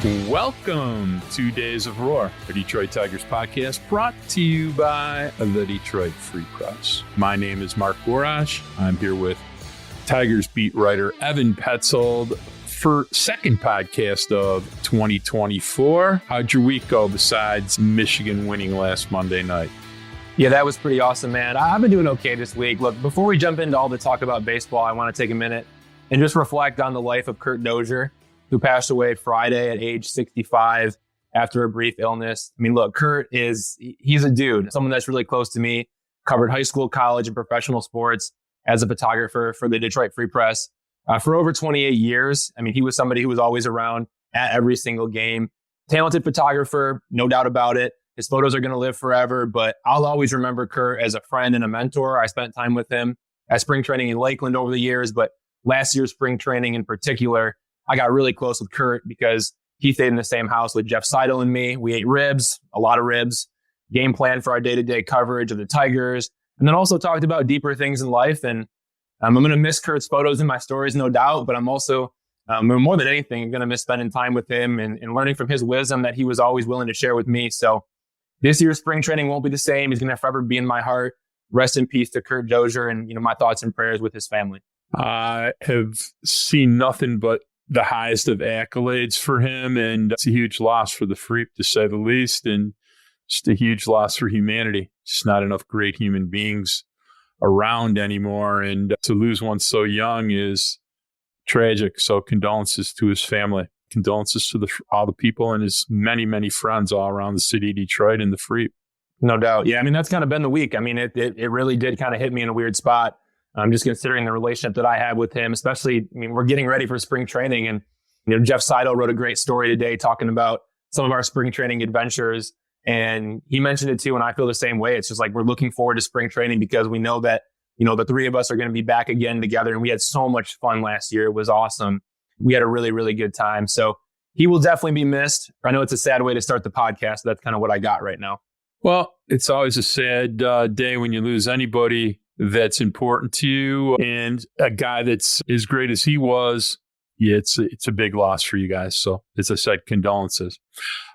Welcome to Days of Roar, a Detroit Tigers podcast brought to you by the Detroit Free Press. My name is Mark Gorash. I'm here with Tigers beat writer Evan Petzold for second podcast of 2024. How'd your week go besides Michigan winning last Monday night? Yeah, that was pretty awesome, man. I've been doing okay this week. Look, before we jump into all the talk about baseball, I want to take a minute and just reflect on the life of Curt Dozier, who passed away Friday at age 65 after a brief illness. I mean, look, Curt he's a dude, someone that's really close to me, covered high school, college, and professional sports as a photographer for the Detroit Free Press for over 28 years. I mean, he was somebody who was always around at every single game. Talented photographer, no doubt about it. His photos are going to live forever, but I'll always remember Curt as a friend and a mentor. I spent time with him at spring training in Lakeland over the years, but last year's spring training in particular, I got really close with Curt because he stayed in the same house with Jeff Seidel and me. We ate ribs, a lot of ribs, game plan for our day-to-day coverage of the Tigers, and then also talked about deeper things in life. And I'm going to miss Curt's photos and my stories, no doubt, but I'm also, more than anything, going to miss spending time with him and learning from his wisdom that he was always willing to share with me. So this year's spring training won't be the same. He's going to forever be in my heart. Rest in peace to Curt Dozier, and my thoughts and prayers with his family. I have seen nothing but the highest of accolades for him, and it's a huge loss for the Freep, to say the least, and just a huge loss for humanity. Just not enough great human beings around anymore, and to lose one so young is tragic. So condolences to his family, condolences to all the people and his many, many friends all around the city of Detroit and the Freep. No doubt. Yeah, I mean, that's kind of been the week. I mean, it really did kind of hit me in a weird spot. Just considering the relationship that I have with him, especially, we're getting ready for spring training, and, Jeff Seidel wrote a great story today talking about some of our spring training adventures. And he mentioned it too. And I feel the same way. It's just like, we're looking forward to spring training because we know that, the three of us are going to be back again together. And we had so much fun last year. It was awesome. We had a really, really good time. So he will definitely be missed. I know it's a sad way to start the podcast. That's kind of what I got right now. Well, it's always a sad day when you lose anybody that's important to you, and a guy that's as great as he was. Yeah, it's a big loss for you guys. So as I said, condolences.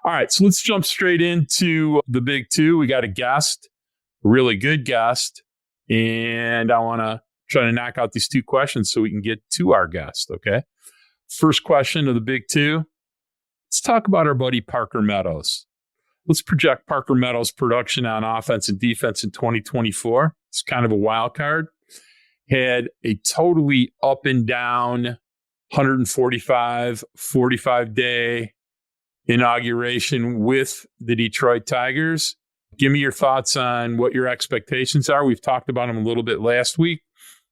All right, so let's jump straight into the big two. We got a guest, a really good guest, and I want to try to knock out these two questions so we can get to our guest. Okay, first question of the big two. Let's talk about our buddy Parker Meadows. Let's project Parker Meadows' production on offense and defense in 2024. It's kind of a wild card. Had a totally up and down 45-day inauguration with the Detroit Tigers. Give me your thoughts on what your expectations are. We've talked about him a little bit last week.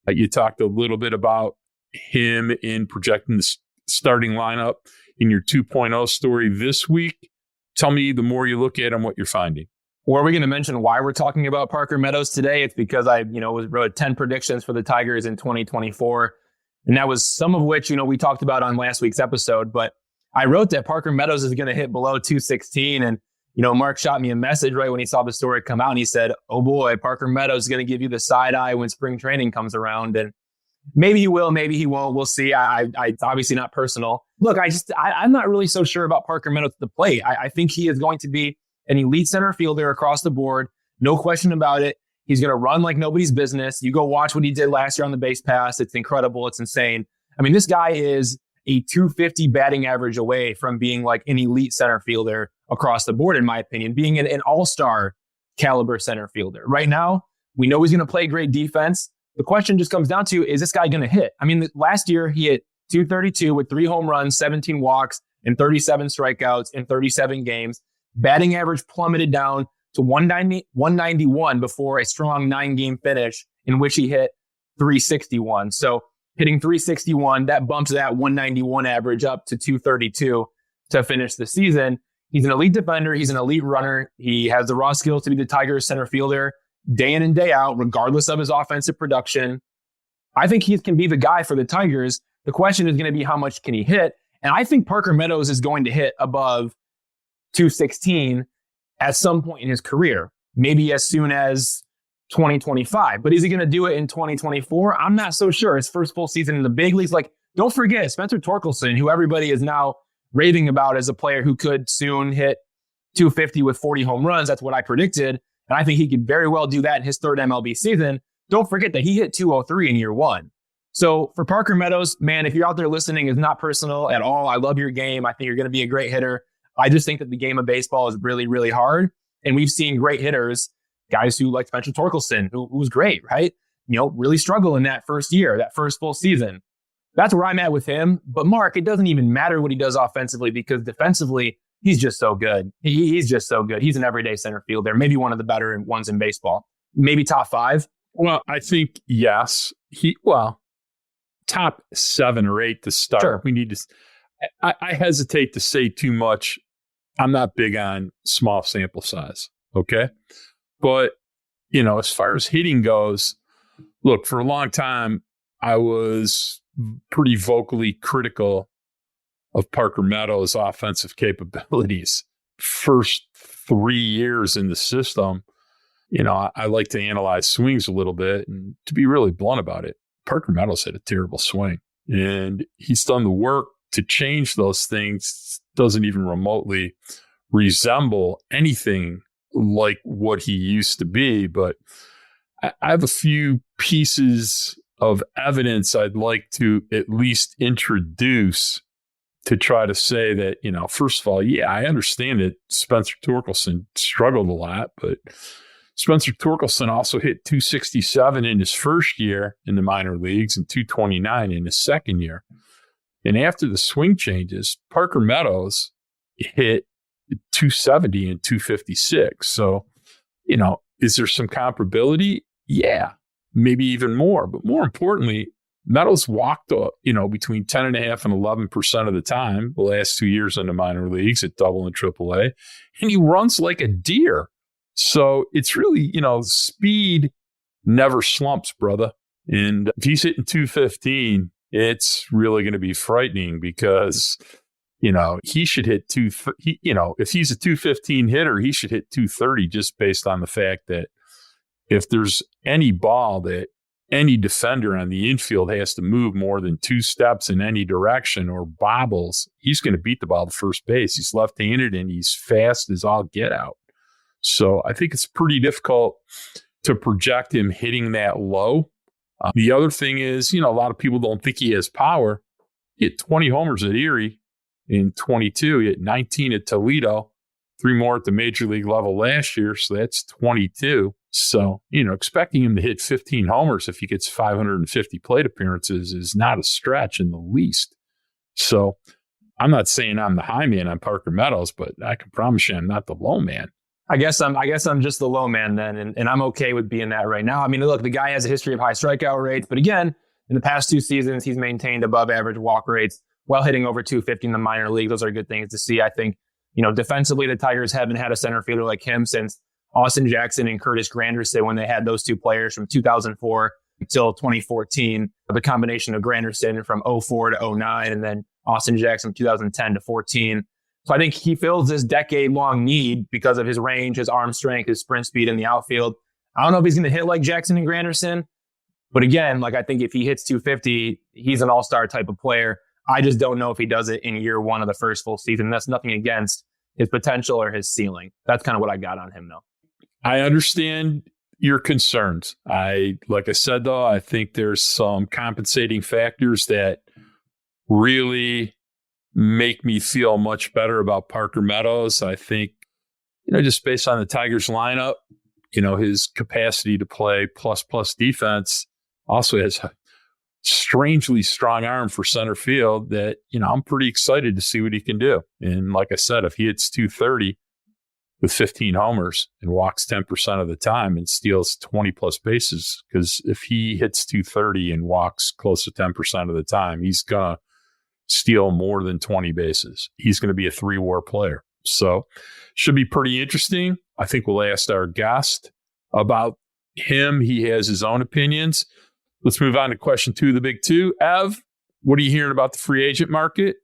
You talked a little bit about him in projecting the starting lineup in your 2.0 story this week. Tell me, the more you look at him, what you're finding. Were we going to mention why we're talking about Parker Meadows today? It's because I, wrote 10 predictions for the Tigers in 2024. And that was some of which, we talked about on last week's episode. But I wrote that Parker Meadows is going to hit below 216. And, Mark shot me a message right when he saw the story come out. And he said, oh boy, Parker Meadows is going to give you the side eye when spring training comes around. And maybe he will, maybe he won't. We'll see. It's obviously not personal. Look, I'm not really so sure about Parker Meadows at the plate. I think he is going to be an elite center fielder across the board. No question about it. He's going to run like nobody's business. You go watch what he did last year on the base pass. It's incredible. It's insane. I mean, this guy is a 250 batting average away from being like an elite center fielder across the board, in my opinion, being an all-star caliber center fielder. Right now, we know he's going to play great defense. The question just comes down to, is this guy going to hit? I mean, last year he hit 232 with 3 home runs, 17 walks, and 37 strikeouts in 37 games. Batting average plummeted down to 191 before a strong 9-game finish in which he hit 361. So hitting 361, that bumps that 191 average up to 232 to finish the season. He's an elite defender. He's an elite runner. He has the raw skills to be the Tigers center fielder day in and day out, regardless of his offensive production. I think he can be the guy for the Tigers. The question is going to be, how much can he hit? And I think Parker Meadows is going to hit above 216 at some point in his career, maybe as soon as 2025. But is he going to do it in 2024? I'm not so sure. His first full season in the big leagues. Like, don't forget Spencer Torkelson, who everybody is now raving about as a player who could soon hit 250 with 40 home runs. That's what I predicted. And I think he could very well do that in his third MLB season. Don't forget that he hit 203 in year one. So for Parker Meadows, man, if you're out there listening, it's not personal at all. I love your game. I think you're going to be a great hitter. I just think that the game of baseball is really, really hard. And we've seen great hitters, guys who like Spencer Torkelson, who was great, right? Really struggle in that first year, that first full season. That's where I'm at with him. But Mark, it doesn't even matter what he does offensively because defensively, he's just so good. He's just so good. He's an everyday center fielder, maybe one of the better ones in baseball, maybe top 5. Well, I think, yes, top 7 or 8 to start. Sure. We need to, I hesitate to say too much. I'm not big on small sample size. Okay. But, as far as hitting goes, look, for a long time, I was pretty vocally critical of Parker Meadows' offensive capabilities. First 3 years in the system, I like to analyze swings a little bit. And to be really blunt about it, Parker Meadows had a terrible swing. And he's done the work to change those things. Doesn't even remotely resemble anything like what he used to be. But I have a few pieces of evidence I'd like to at least introduce to try to say that, first of all, yeah, I understand that Spencer Torkelson struggled a lot, but Spencer Torkelson also hit 267 in his first year in the minor leagues and 229 in his second year. And after the swing changes, Parker Meadows hit 270 and 256. So, is there some comparability? Yeah, maybe even more. But more importantly, Meadows walked, between 10.5% and 11% of the time the last 2 years in the minor leagues at Double and Triple A, and he runs like a deer. So it's really, speed never slumps, brother. And if he's hitting 215, it's really going to be frightening because, he should hit if he's a 215 hitter, he should hit 230 just based on the fact that if there's any ball that any defender on the infield has to move more than 2 steps in any direction or bobbles, he's going to beat the ball to first base. He's left-handed and he's fast as all get out. So I think it's pretty difficult to project him hitting that low. The other thing is, a lot of people don't think he has power. He hit 20 homers at Erie in 22. He hit 19 at Toledo, 3 more at the major league level last year. So that's 22. So, expecting him to hit 15 homers if he gets 550 plate appearances is not a stretch in the least. So I'm not saying I'm the high man on Parker Meadows, but I can promise you I'm not the low man. I guess I'm just the low man then, and I'm okay with being that right now. I mean, look, the guy has a history of high strikeout rates, but again, in the past 2 seasons, he's maintained above average walk rates while hitting over 250 in the minor league. Those are good things to see. I think, defensively, the Tigers haven't had a center fielder like him since Austin Jackson and Curtis Granderson when they had those 2 players from 2004 until 2014. The combination of Granderson from 04 to 09 and then Austin Jackson from 2010 to 14. So I think he fills this decade-long need because of his range, his arm strength, his sprint speed in the outfield. I don't know if he's going to hit like Jackson and Granderson, but again, I think if he hits 250, he's an all-star type of player. I just don't know if he does it in year 1 of the first full season. That's nothing against his potential or his ceiling. That's kind of what I got on him, though. I understand your concerns. Like I said, though, I think there's some compensating factors that really make me feel much better about Parker Meadows. I think, just based on the Tigers lineup, his capacity to play plus defense also has a strangely strong arm for center field that, I'm pretty excited to see what he can do. And like I said, if he hits 230 with 15 homers and walks 10% of the time and steals 20 plus bases, because if he hits 230 and walks close to 10% of the time, he's going to steal more than 20 bases. He's going to be a 3-WAR player. So should be pretty interesting. I think we'll ask our guest about him. He has his own opinions. Let's move on to question 2, the big 2. Ev, what are you hearing about the free agent market?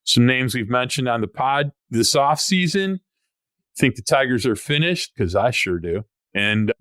Some names we've mentioned on the pod this offseason. Think the Tigers are finished? Because I sure do. And,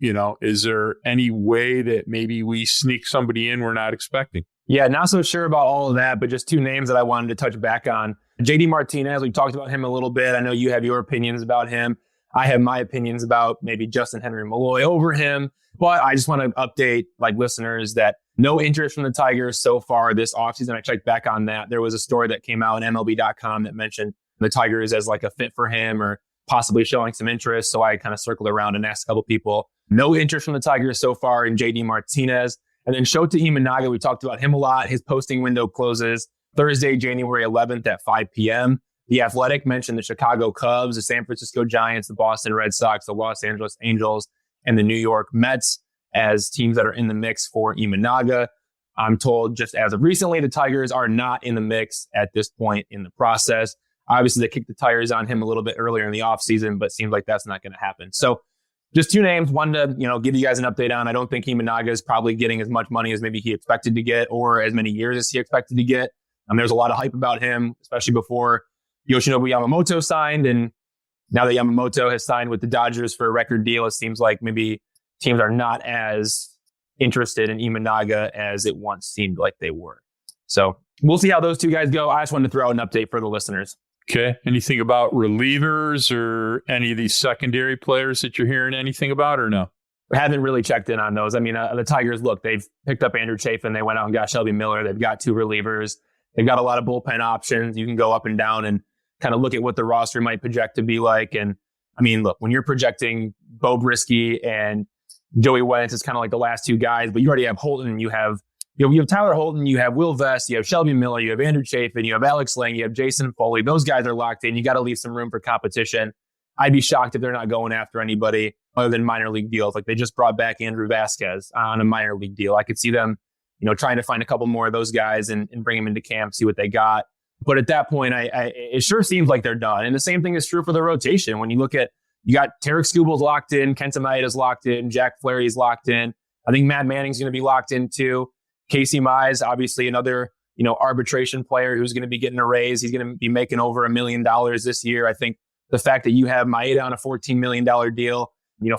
is there any way that maybe we sneak somebody in we're not expecting? Yeah, not so sure about all of that, but just 2 names that I wanted to touch back on. JD Martinez, we talked about him a little bit. I know you have your opinions about him. I have my opinions about maybe Justin Henry Malloy over him. But I just want to update listeners that no interest from the Tigers so far this offseason. I checked back on that. There was a story that came out in MLB.com that mentioned the Tigers as a fit for him or possibly showing some interest. So I kind of circled around and asked a couple people. No interest from the Tigers so far in JD Martinez. And then Shota Imanaga, we talked about him a lot. His posting window closes Thursday, January 11th at 5 p.m. The Athletic mentioned the Chicago Cubs, the San Francisco Giants, the Boston Red Sox, the Los Angeles Angels, and the New York Mets as teams that are in the mix for Imanaga. I'm told just as of recently, the Tigers are not in the mix at this point in the process. Obviously, they kicked the tires on him a little bit earlier in the offseason, but seems like that's not going to happen. So just two names, one to give you guys an update on. I don't think Imanaga is probably getting as much money as maybe he expected to get or as many years as he expected to get. There's a lot of hype about him, especially before Yoshinobu Yamamoto signed. And now that Yamamoto has signed with the Dodgers for a record deal, it seems like maybe teams are not as interested in Imanaga as it once seemed like they were. So we'll see how those two guys go. I just wanted to throw out an update for the listeners. Okay. Anything about relievers or any of these secondary players that you're hearing anything about or no? I haven't really checked in on those. The Tigers, look, they've picked up Andrew Chafin. They went out and got Shelby Miller. They've got two relievers. They've got a lot of bullpen options. You can go up and down and kind of look at what the roster might project to be like. And look, when you're projecting Bo Brisky and Joey Wentz, it's kind of like the last two guys, but you already have Holton. You have Tyler Holton, you have Will Vest, you have Shelby Miller, you have Andrew Chafin, you have Alex Lang, you have Jason Foley. Those guys are locked in. You got to leave some room for competition. I'd be shocked if they're not going after anybody other than minor league deals. Like they just brought back Andrew Vasquez on a minor league deal. I could see them, trying to find a couple more of those guys and bring them into camp, see what they got. But at that point, it sure seems like they're done. And the same thing is true for the rotation. When you look at, you got Tarek Skubal's locked in, Kenta Maeda's locked in, Jack Flaherty's locked in. I think Matt Manning's going to be locked in too. Casey Mize, obviously another, arbitration player who's going to be getting a raise. He's going to be making over $1 million this year. I think the fact that you have Maeda on a $14 million deal,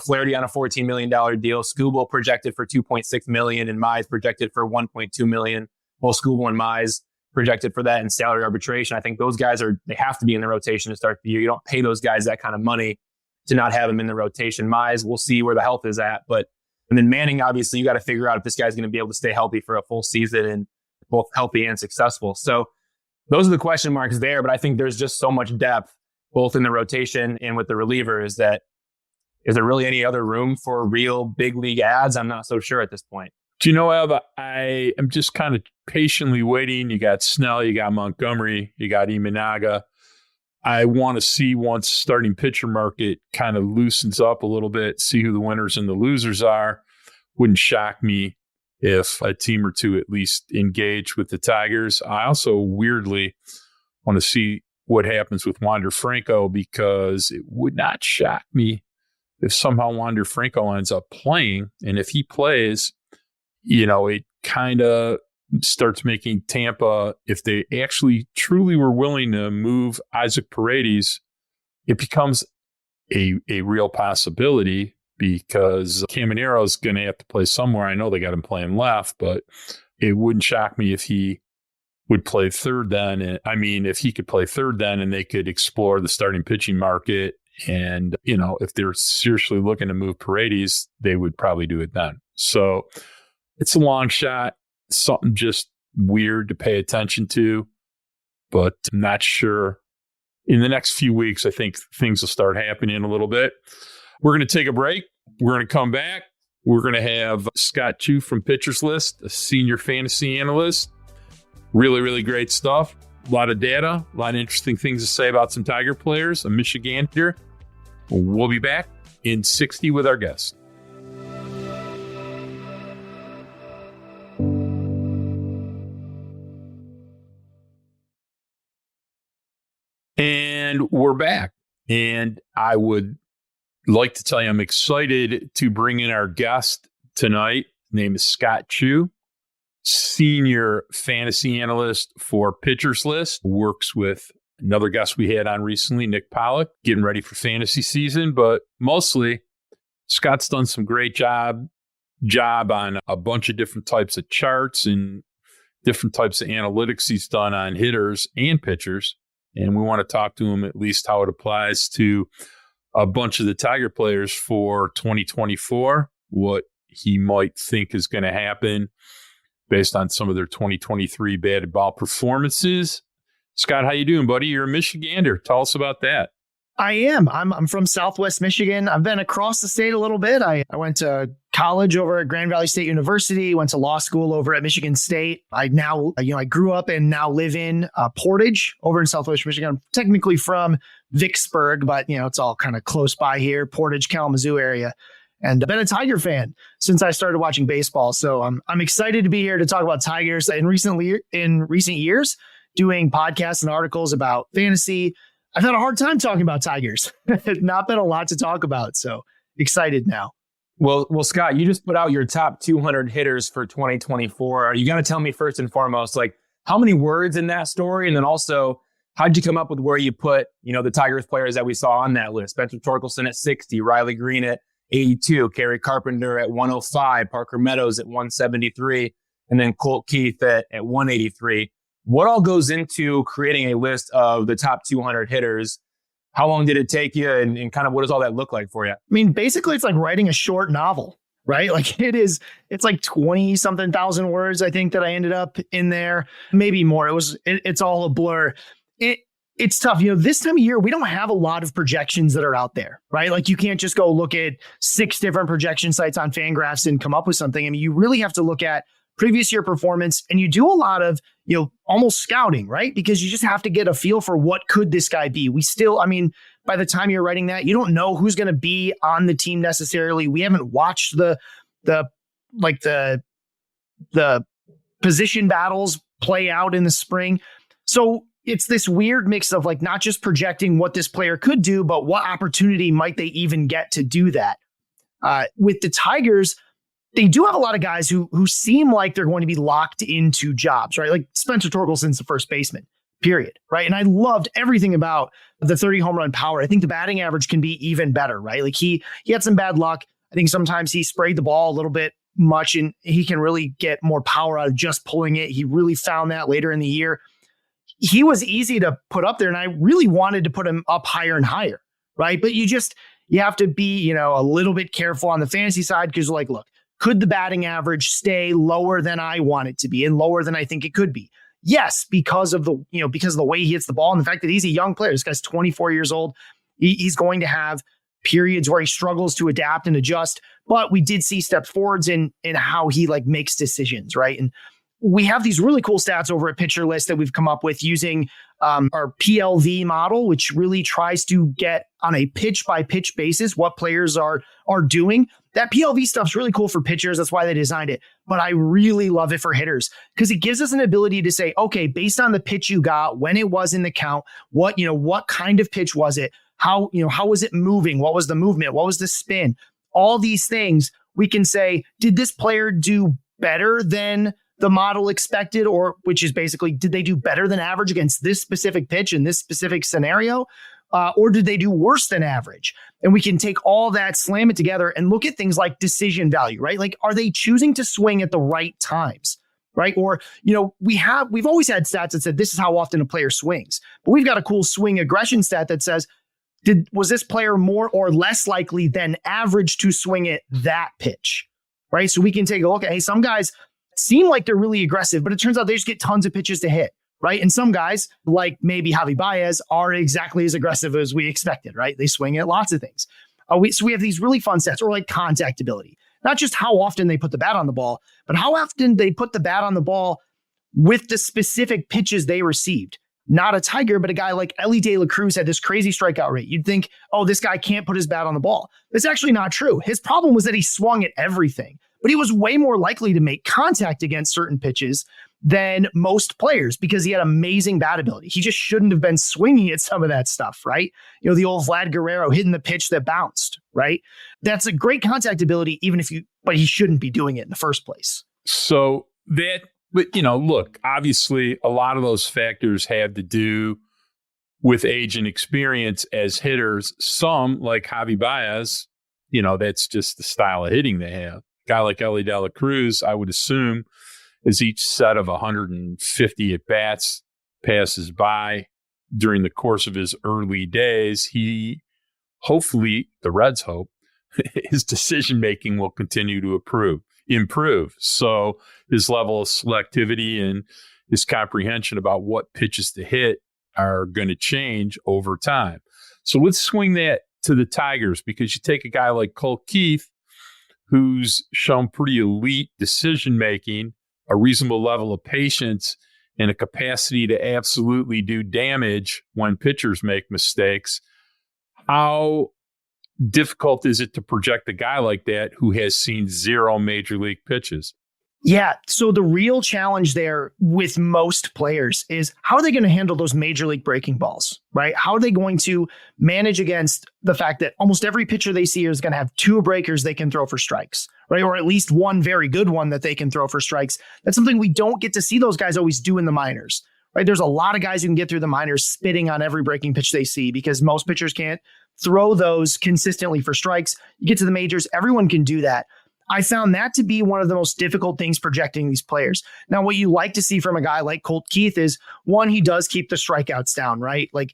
Flaherty on a $14 million deal, Skubal projected for $2.6 million and Mize projected for $1.2 million. Both Skubal and Mize projected for that in salary arbitration. I think those guys they have to be in the rotation to start the year. You don't pay those guys that kind of money to not have them in the rotation. Mize, we'll see where the health is at. And then Manning, obviously, you got to figure out if this guy's going to be able to stay healthy for a full season and both healthy and successful. So those are the question marks there. But I think there's just so much depth, both in the rotation and with the relievers, that is there really any other room for real big league ads? I'm not so sure at this point. Do you know, Ev, I am just kind of patiently waiting. You got Snell, you got Montgomery, you got Imanaga. I want to see once starting pitcher market kind of loosens up a little bit, see who the winners and the losers are. Wouldn't shock me if a team or two at least engage with the Tigers. I also weirdly want to see what happens with Wander Franco, because it would not shock me if somehow Wander Franco ends up playing. And if he plays, it kind of starts making Tampa, if they actually truly were willing to move Isaac Paredes, it becomes a real possibility, because Caminero is going to have to play somewhere. I know they got him playing left, but it wouldn't shock me if he would play third then. If he could play third then and they could explore the starting pitching market. And, if they're seriously looking to move Paredes, they would probably do it then. So it's a long shot. Something just weird to pay attention to, but I'm not sure. In the next few weeks, I think things will start happening a little bit. We're going to take a break. We're going to come back. We're going to have Scott Chu from Pitchers List, a senior fantasy analyst. Really, really great stuff. A lot of data, a lot of interesting things to say about some Tiger players, a Michigander. We'll be back in 60 with our guest. And we're back. And I would like to tell you I'm excited to bring in our guest tonight. His name is Scott Chu, senior fantasy analyst for Pitchers List. Works with another guest we had on recently, Nick Pollock, getting ready for fantasy season. But mostly, Scott's done some great job on a bunch of different types of charts and different types of analytics he's done on hitters and pitchers. And we want to talk to him at least how it applies to a bunch of the Tiger players for 2024, what he might think is going to happen based on some of their 2023 batted ball performances. Scott, how you doing, buddy? You're a Michigander. Tell us about that. I am. I'm from Southwest Michigan. I've been across the state a little bit. I went to college over at Grand Valley State University, went to law school over at Michigan State. I grew up and now live in Portage over in Southwest Michigan. I'm technically from Vicksburg, but it's all kind of close by here, Portage, Kalamazoo area. And I've been a Tiger fan since I started watching baseball. So I'm excited to be here to talk about Tigers. In recent years, doing podcasts and articles about fantasy, I've had a hard time talking about Tigers. Not been a lot to talk about. So excited now. Well, Scott, you just put out your top 200 hitters for 2024. Are you going to tell me first and foremost, like how many words in that story? And then also, how'd you come up with where you put, the Tigers players that we saw on that list? Spencer Torkelson at 60, Riley Green at 82, Kerry Carpenter at 105, Parker Meadows at 173, and then Colt Keith at 183. What all goes into creating a list of the top 200 hitters? How long did it take you, and kind of what does all that look like for you? I mean, basically, it's like writing a short novel, right? Like it's like 20 something thousand words, I think, that I ended up in there, maybe more. It's all a blur. It's tough. This time of year, we don't have a lot of projections that are out there, right? Like you can't just go look at 6 different projection sites on Fangraphs and come up with something. I mean, you really have to look at previous year performance, and you do a lot of, almost scouting, right? Because you just have to get a feel for what could this guy be. By the time you're writing that, you don't know who's going to be on the team necessarily. We haven't watched the position battles play out in the spring. So it's this weird mix of like, not just projecting what this player could do, but what opportunity might they even get to do that. With the Tigers, they do have a lot of guys who seem like they're going to be locked into jobs, right? Like Spencer Torkelson's the first baseman, period, right? And I loved everything about the 30 home run power. I think the batting average can be even better, right? Like he had some bad luck. I think sometimes he sprayed the ball a little bit much, and he can really get more power out of just pulling it. He really found that later in the year. He was easy to put up there, and I really wanted to put him up higher and higher, right? But you have to be, a little bit careful on the fantasy side, because like, look, could the batting average stay lower than I want it to be and lower than I think it could be? Yes, because of the way he hits the ball and the fact that he's a young player. This guy's 24 years old. He's going to have periods where he struggles to adapt and adjust, but we did see steps forwards in how he makes decisions, right? And we have these really cool stats over at Pitcher List that we've come up with using our PLV model, which really tries to get on a pitch by pitch basis what players are doing. That PLV stuff's really cool for pitchers. That's why they designed it. But I really love it for hitters, because it gives us an ability to say, okay, based on the pitch you got, when it was in the count, what kind of pitch was it? How was it moving? What was the movement? What was the spin? All these things we can say, did this player do better than the model expected, or which is basically, did they do better than average against this specific pitch in this specific scenario? Or did they do worse than average? And we can take all that, slam it together, and look at things like decision value, right? Like, are they choosing to swing at the right times, right? Or, we've always had stats that said this is how often a player swings, but we've got a cool swing aggression stat that says, was this player more or less likely than average to swing at that pitch, right? So we can take a look at, hey, some guys seem like they're really aggressive, but it turns out they just get tons of pitches to hit, right? And some guys, like maybe Javi Baez, are exactly as aggressive as we expected, right? They swing at lots of things. So we have these really fun stats, or like contact ability. Not just how often they put the bat on the ball, but how often they put the bat on the ball with the specific pitches they received. Not a Tiger, but a guy like Ellie De La Cruz had this crazy strikeout rate. You'd think, oh, this guy can't put his bat on the ball. That's actually not true. His problem was that he swung at everything, but he was way more likely to make contact against certain pitches than most players because he had amazing bat ability. He just shouldn't have been swinging at some of that stuff, right? The old Vlad Guerrero hitting the pitch that bounced, right? That's a great contact ability, but he shouldn't be doing it in the first place. So but look, obviously a lot of those factors have to do with age and experience as hitters. Some, like Javi Baez, that's just the style of hitting they have. A guy like Ellie De La Cruz, I would assume, as each set of 150 at-bats passes by, during the course of his early days, hopefully, the Reds hope, his decision-making will continue to improve. So his level of selectivity and his comprehension about what pitches to hit are going to change over time. So let's swing that to the Tigers, because you take a guy like Colt Keith, who's shown pretty elite decision-making, a reasonable level of patience, and a capacity to absolutely do damage when pitchers make mistakes. How difficult is it to project a guy like that who has seen 0 major league pitches? Yeah. So the real challenge there with most players is how are they going to handle those major league breaking balls, right? How are they going to manage against the fact that almost every pitcher they see is going to have 2 breakers they can throw for strikes, right? Or at least one very good one that they can throw for strikes. That's something we don't get to see those guys always do in the minors, right? There's a lot of guys who can get through the minors spitting on every breaking pitch they see because most pitchers can't throw those consistently for strikes. You get to the majors, everyone can do that. I found that to be one of the most difficult things projecting these players. Now, what you like to see from a guy like Colt Keith is, one, he does keep the strikeouts down, right? Like,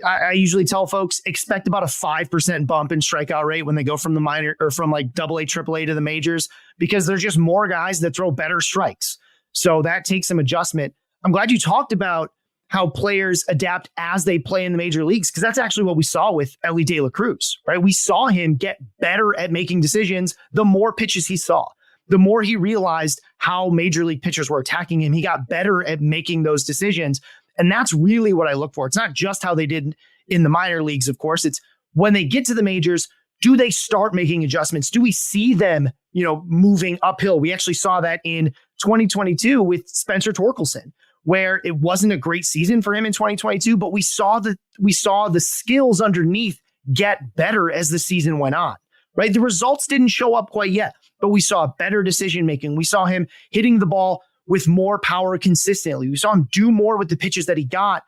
I usually tell folks, expect about a 5% bump in strikeout rate when they go from the minor or from like AA, AAA to the majors, because there's just more guys that throw better strikes. So that takes some adjustment. I'm glad you talked about how players adapt as they play in the major leagues, because that's actually what we saw with Elly De La Cruz, right? We saw him get better at making decisions the more pitches he saw. The more he realized how major league pitchers were attacking him, he got better at making those decisions. And that's really what I look for. It's not just how they did in the minor leagues, of course. It's when they get to the majors, do they start making adjustments? Do we see them, moving uphill? We actually saw that in 2022 with Spencer Torkelson, where it wasn't a great season for him in 2022, but we saw the skills underneath get better as the season went on, right? The results didn't show up quite yet, but we saw better decision-making. We saw him hitting the ball with more power consistently. We saw him do more with the pitches that he got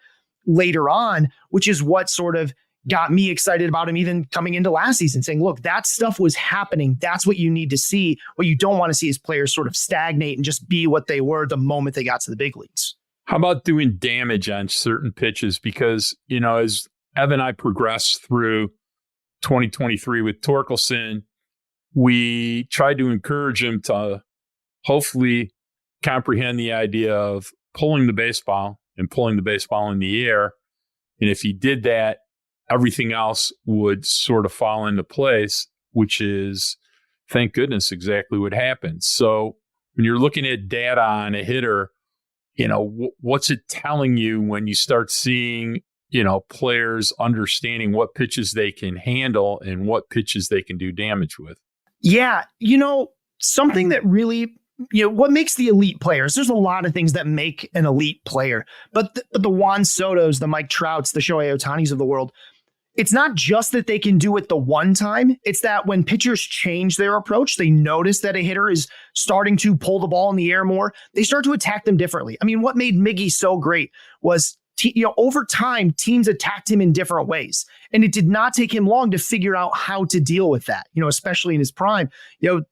later on, which is what sort of got me excited about him even coming into last season, saying, look, that stuff was happening. That's what you need to see. What you don't want to see is players sort of stagnate and just be what they were the moment they got to the big leagues. How about doing damage on certain pitches? Because, as Evan and I progressed through 2023 with Torkelson, we tried to encourage him to hopefully comprehend the idea of pulling the baseball and pulling the baseball in the air. And if he did that, everything else would sort of fall into place, which is, thank goodness, exactly what happened. So when you're looking at data on a hitter, what's it telling you when you start seeing, players understanding what pitches they can handle and what pitches they can do damage with? Yeah. Something that really, what makes the elite players, there's a lot of things that make an elite player, but the Juan Sotos, the Mike Trouts, the Shohei Ohtanis of the world, it's not just that they can do it the one time. It's that when pitchers change their approach, they notice that a hitter is starting to pull the ball in the air more. They start to attack them differently. I mean, what made Miggy so great was, over time, teams attacked him in different ways. And it did not take him long to figure out how to deal with that, especially in his prime.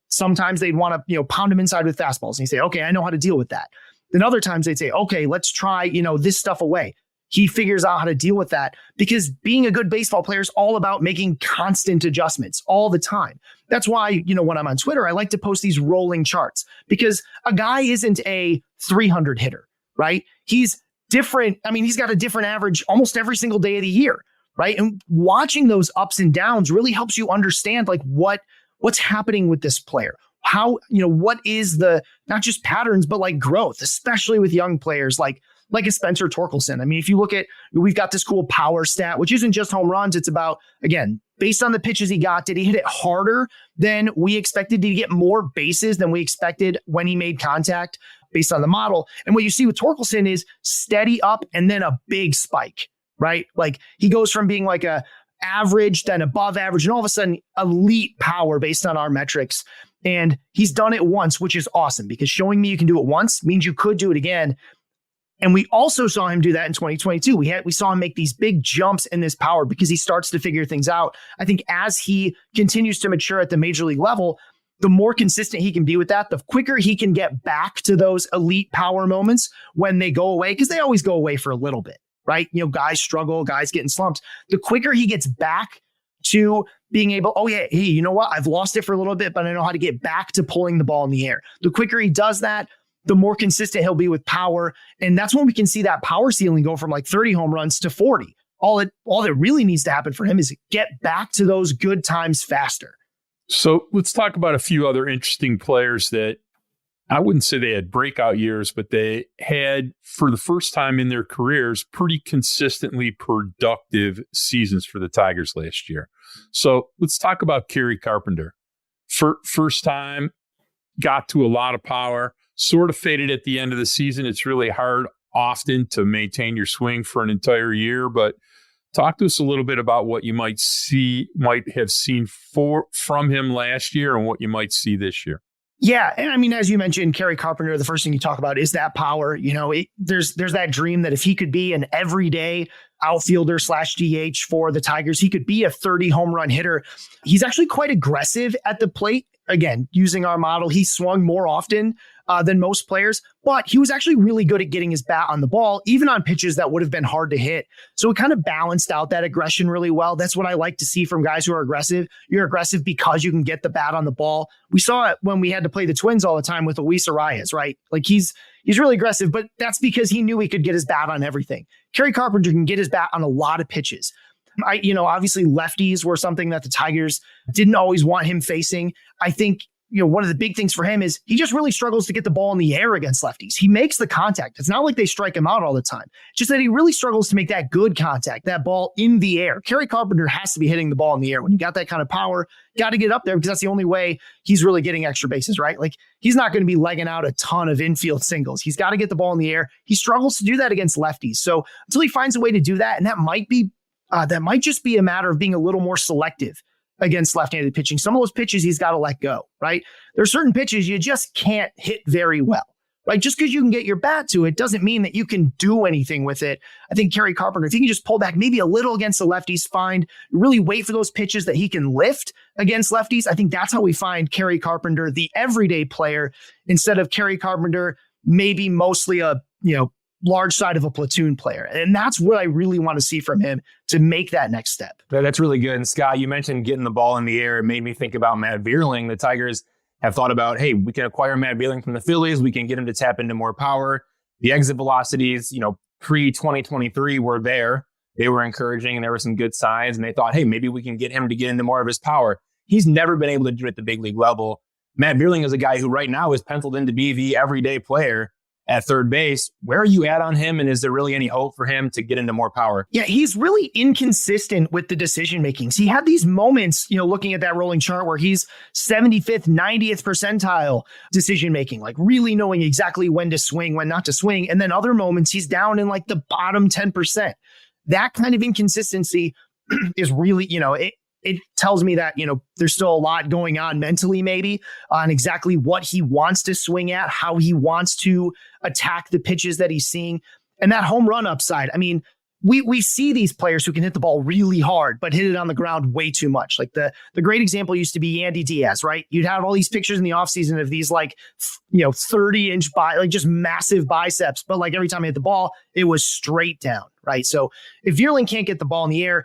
Sometimes they'd want to, pound him inside with fastballs. And he'd say, okay, I know how to deal with that. Then other times they'd say, okay, let's try, this stuff away. He figures out how to deal with that, because being a good baseball player is all about making constant adjustments all the time. That's why, when I'm on Twitter, I like to post these rolling charts, because a guy isn't a 300 hitter, right? He's different. I mean, he's got a different average almost every single day of the year, right? And watching those ups and downs really helps you understand like what's happening with this player. How, what is the, not just patterns, but like growth, especially with young players like a Spencer Torkelson. I mean, if you look at, we've got this cool power stat, which isn't just home runs. It's about, again, based on the pitches he got, did he hit it harder than we expected? Did he get more bases than we expected when he made contact based on the model? And what you see with Torkelson is steady up and then a big spike, right? Like he goes from being like a average, then above average, and all of a sudden elite power based on our metrics. And he's done it once, which is awesome, because showing me you can do it once means you could do it again. And we also saw him do that in 2022. We saw him make these big jumps in this power because he starts to figure things out. I think as he continues to mature at the major league level, the more consistent he can be with that, the quicker he can get back to those elite power moments when they go away, because they always go away for a little bit. right? Guys struggle, guys get in slumps. The quicker he gets back to being able, oh yeah, hey, you know what? I've lost it for a little bit, but I know how to get back to pulling the ball in the air. The quicker he does that, the more consistent he'll be with power. And that's when we can see that power ceiling go from like 30 home runs to 40. All that really needs to happen for him is get back to those good times faster. So let's talk about a few other interesting players that I wouldn't say they had breakout years, but they had, for the first time in their careers, pretty consistently productive seasons for the Tigers last year. So let's talk about Kerry Carpenter. First time, got to a lot of power, sort of faded at the end of the season. It's really hard often to maintain your swing for an entire year, but talk to us a little bit about what you might have seen from him last year and what you might see this year. Yeah. And I mean, as you mentioned, Kerry Carpenter, the first thing you talk about is that power. There's that dream that if he could be an everyday outfielder / DH for the Tigers, he could be a 30 home run hitter. He's actually quite aggressive at the plate. Again, using our model, he swung more often than most players, but he was actually really good at getting his bat on the ball, even on pitches that would have been hard to hit. So it kind of balanced out that aggression really well. That's what I like to see from guys who are aggressive. You're aggressive because you can get the bat on the ball. We saw it when we had to play the Twins all the time with Luis Arias, right? Like he's really aggressive, but that's because he knew he could get his bat on everything. Kerry Carpenter can get his bat on a lot of pitches. Obviously lefties were something that the Tigers didn't always want him facing. I think, one of the big things for him is he just really struggles to get the ball in the air against lefties. He makes the contact. It's not like they strike him out all the time. It's just that he really struggles to make that good contact, that ball in the air. Kerry Carpenter has to be hitting the ball in the air. When you got that kind of power, got to get up there because that's the only way he's really getting extra bases, right? Like he's not going to be legging out a ton of infield singles. He's got to get the ball in the air. He struggles to do that against lefties. So until he finds a way to do that, and that might just be a matter of being a little more selective against left-handed pitching. Some of those pitches he's got to let go, right? There are certain pitches you just can't hit very well, right? Just because you can get your bat to it doesn't mean that you can do anything with it. I think Kerry Carpenter, if he can just pull back maybe a little against the lefties, really wait for those pitches that he can lift against lefties. I think that's how we find Kerry Carpenter, the everyday player, instead of Kerry Carpenter, maybe mostly a, large side of a platoon player. And that's what I really want to see from him to make that next step. That's really good. And Scott, you mentioned getting the ball in the air. It made me think about Matt Vierling. The Tigers have thought about, hey, we can acquire Matt Vierling from the Phillies. We can get him to tap into more power. The exit velocities, pre-2023 were there. They were encouraging and there were some good signs. And they thought, hey, maybe we can get him to get into more of his power. He's never been able to do it at the big league level. Matt Vierling is a guy who right now is penciled in to be the everyday player at third base. Where are you at on him? And is there really any hope for him to get into more power? Yeah, he's really inconsistent with the decision makings. He had these moments, looking at that rolling chart where he's 75th, 90th percentile decision making, like really knowing exactly when to swing, when not to swing. And then other moments he's down in like the bottom 10%. That kind of inconsistency is really, it tells me that, there's still a lot going on mentally, maybe on exactly what he wants to swing at, how he wants to attack the pitches that he's seeing. And that home run upside. I mean, we see these players who can hit the ball really hard, but hit it on the ground way too much. Like the great example used to be Yandy Diaz, right? You'd have all these pictures in the offseason of these 30-inch just massive biceps. But like every time he hit the ball, it was straight down, right? So if Vierling can't get the ball in the air,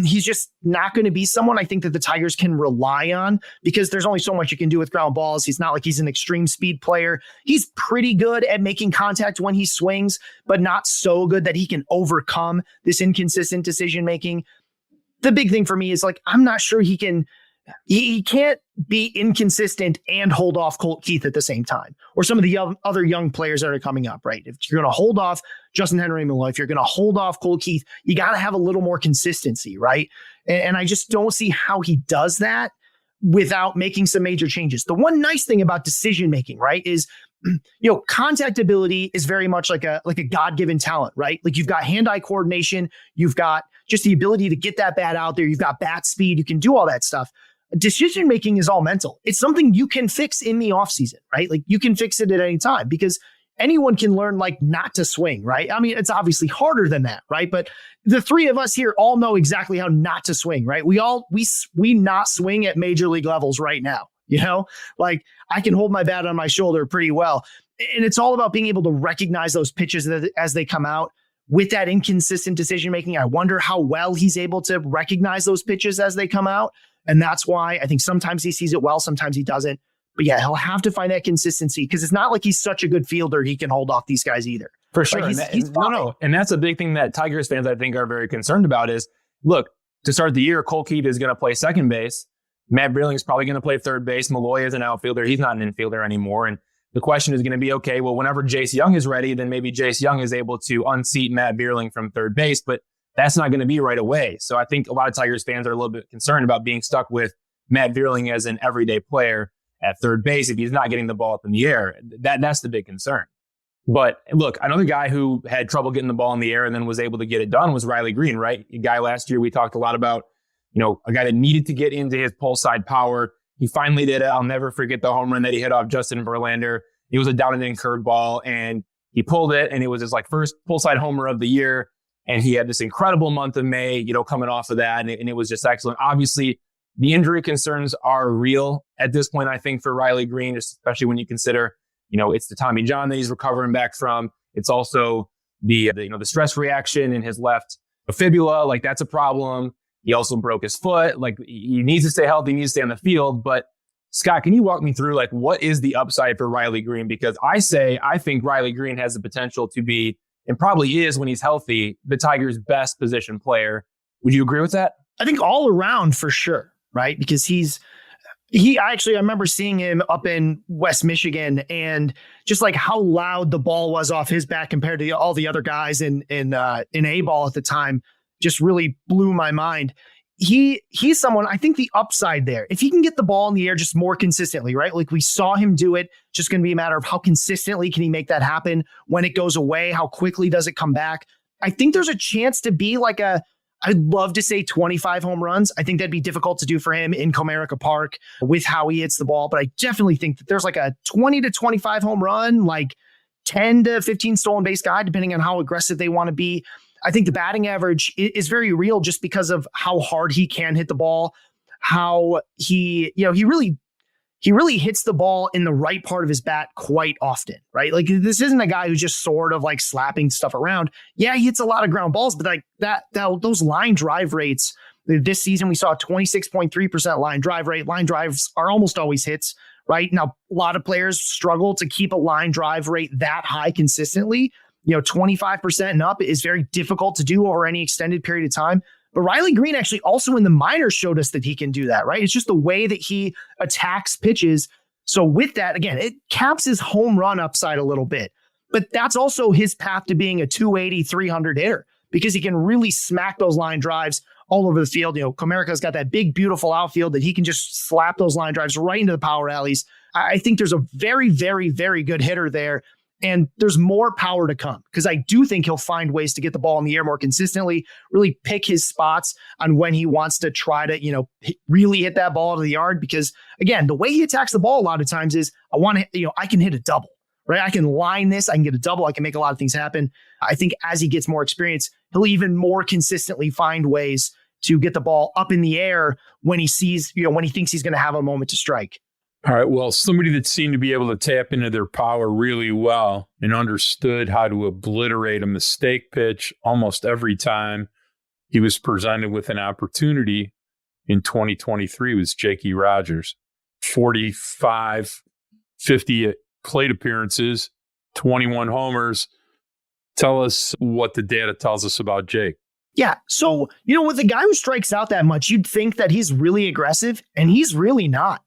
he's just not going to be someone I think that the Tigers can rely on because there's only so much you can do with ground balls. He's not like he's an extreme speed player. He's pretty good at making contact when he swings, but not so good that he can overcome this inconsistent decision making. The big thing for me is I'm not sure he can't be inconsistent and hold off Colt Keith at the same time, or some of the other young players that are coming up, right? If you're going to hold off Justin Henry Malloy, if you're going to hold off Colt Keith, you got to have a little more consistency, right? And I just don't see how he does that without making some major changes. The one nice thing about decision-making, right, is contact ability is very much like a God-given talent, right? Like you've got hand-eye coordination, you've got just the ability to get that bat out there, you've got bat speed, you can do all that stuff. Decision-making is all mental. It's something you can fix in the offseason, right? Like you can fix it at any time because anyone can learn not to swing, right? I mean, it's obviously harder than that, right? But the three of us here all know exactly how not to swing, right? We not swing at major league levels right now, I can hold my bat on my shoulder pretty well. And it's all about being able to recognize those pitches as they come out, with that inconsistent decision making. I wonder how well he's able to recognize those pitches as they come out. And that's why I think sometimes he sees it well, sometimes he doesn't. But yeah, he'll have to find that consistency because it's not like he's such a good fielder he can hold off these guys either. For sure. Like And that's a big thing that Tigers fans, I think, are very concerned about is, look, to start the year, Cole Keith is going to play second base. Matt Breerling is probably going to play third base. Malloy is an outfielder. He's not an infielder anymore. And the question is going to be, okay, well, whenever Jace Young is ready, then maybe Jace Young is able to unseat Matt Breerling from third base, but that's not going to be right away. So I think a lot of Tigers fans are a little bit concerned about being stuck with Matt Breerling as an everyday player at third base if he's not getting the ball up in the air. That's the big concern. But look, another guy who had trouble getting the ball in the air and then was able to get it done was Riley Green, right? A guy last year we talked a lot about, a guy that needed to get into his pull side power. He finally did it. I'll never forget the home run that he hit off Justin Verlander. It was a down and in curveball, and he pulled it, and it was his first pull side homer of the year. And he had this incredible month of May, coming off of that, and it was just excellent. Obviously, the injury concerns are real at this point, I think, for Riley Green, especially when you consider, it's the Tommy John that he's recovering back from. It's also the stress reaction in his left fibula. That's a problem. He also broke his foot. He needs to stay healthy, he needs to stay on the field. But Scott, can you walk me through what is the upside for Riley Green? Because I think Riley Green has the potential to be, and probably is when he's healthy, the Tigers' best position player. Would you agree with that? I think all around for sure, right? Because I remember seeing him up in West Michigan and just how loud the ball was off his bat compared to all the other guys in A-ball at the time just really blew my mind. He's someone, I think the upside there, if he can get the ball in the air just more consistently, right? We saw him do it, just going to be a matter of how consistently can he make that happen when it goes away, how quickly does it come back? I think there's a chance to be I'd love to say 25 home runs. I think that'd be difficult to do for him in Comerica Park with how he hits the ball, but I definitely think that there's a 20 to 25 home run, 10 to 15 stolen base guy, depending on how aggressive they want to be. I think the batting average is very real just because of how hard he can hit the ball, how he really hits the ball in the right part of his bat quite often, right? This isn't a guy who's just sort of slapping stuff around. Yeah, he hits a lot of ground balls, but those line drive rates, this season we saw a 26.3% line drive rate. Line drives are almost always hits, right? Now, a lot of players struggle to keep a line drive rate that high consistently. 25% and up is very difficult to do over any extended period of time. But Riley Green actually also in the minors showed us that he can do that, right? It's just the way that he attacks pitches. So with that, again, it caps his home run upside a little bit. But that's also his path to being a 280, 300 hitter because he can really smack those line drives all over the field. Comerica's got that big, beautiful outfield that he can just slap those line drives right into the power alleys. I think there's a very, very, very good hitter there. And there's more power to come because I do think he'll find ways to get the ball in the air more consistently, really pick his spots on when he wants to try to, really hit that ball to the yard. Because again, the way he attacks the ball a lot of times is I can hit a double, right? I can line this, I can get a double, I can make a lot of things happen. I think as he gets more experience, he'll even more consistently find ways to get the ball up in the air when he sees, when he thinks he's going to have a moment to strike. All right. Well, somebody that seemed to be able to tap into their power really well and understood how to obliterate a mistake pitch almost every time he was presented with an opportunity in 2023 was Jakey Rogers. 45, 50 plate appearances, 21 homers. Tell us what the data tells us about Jake. Yeah. So, with a guy who strikes out that much, you'd think that he's really aggressive, and he's really not.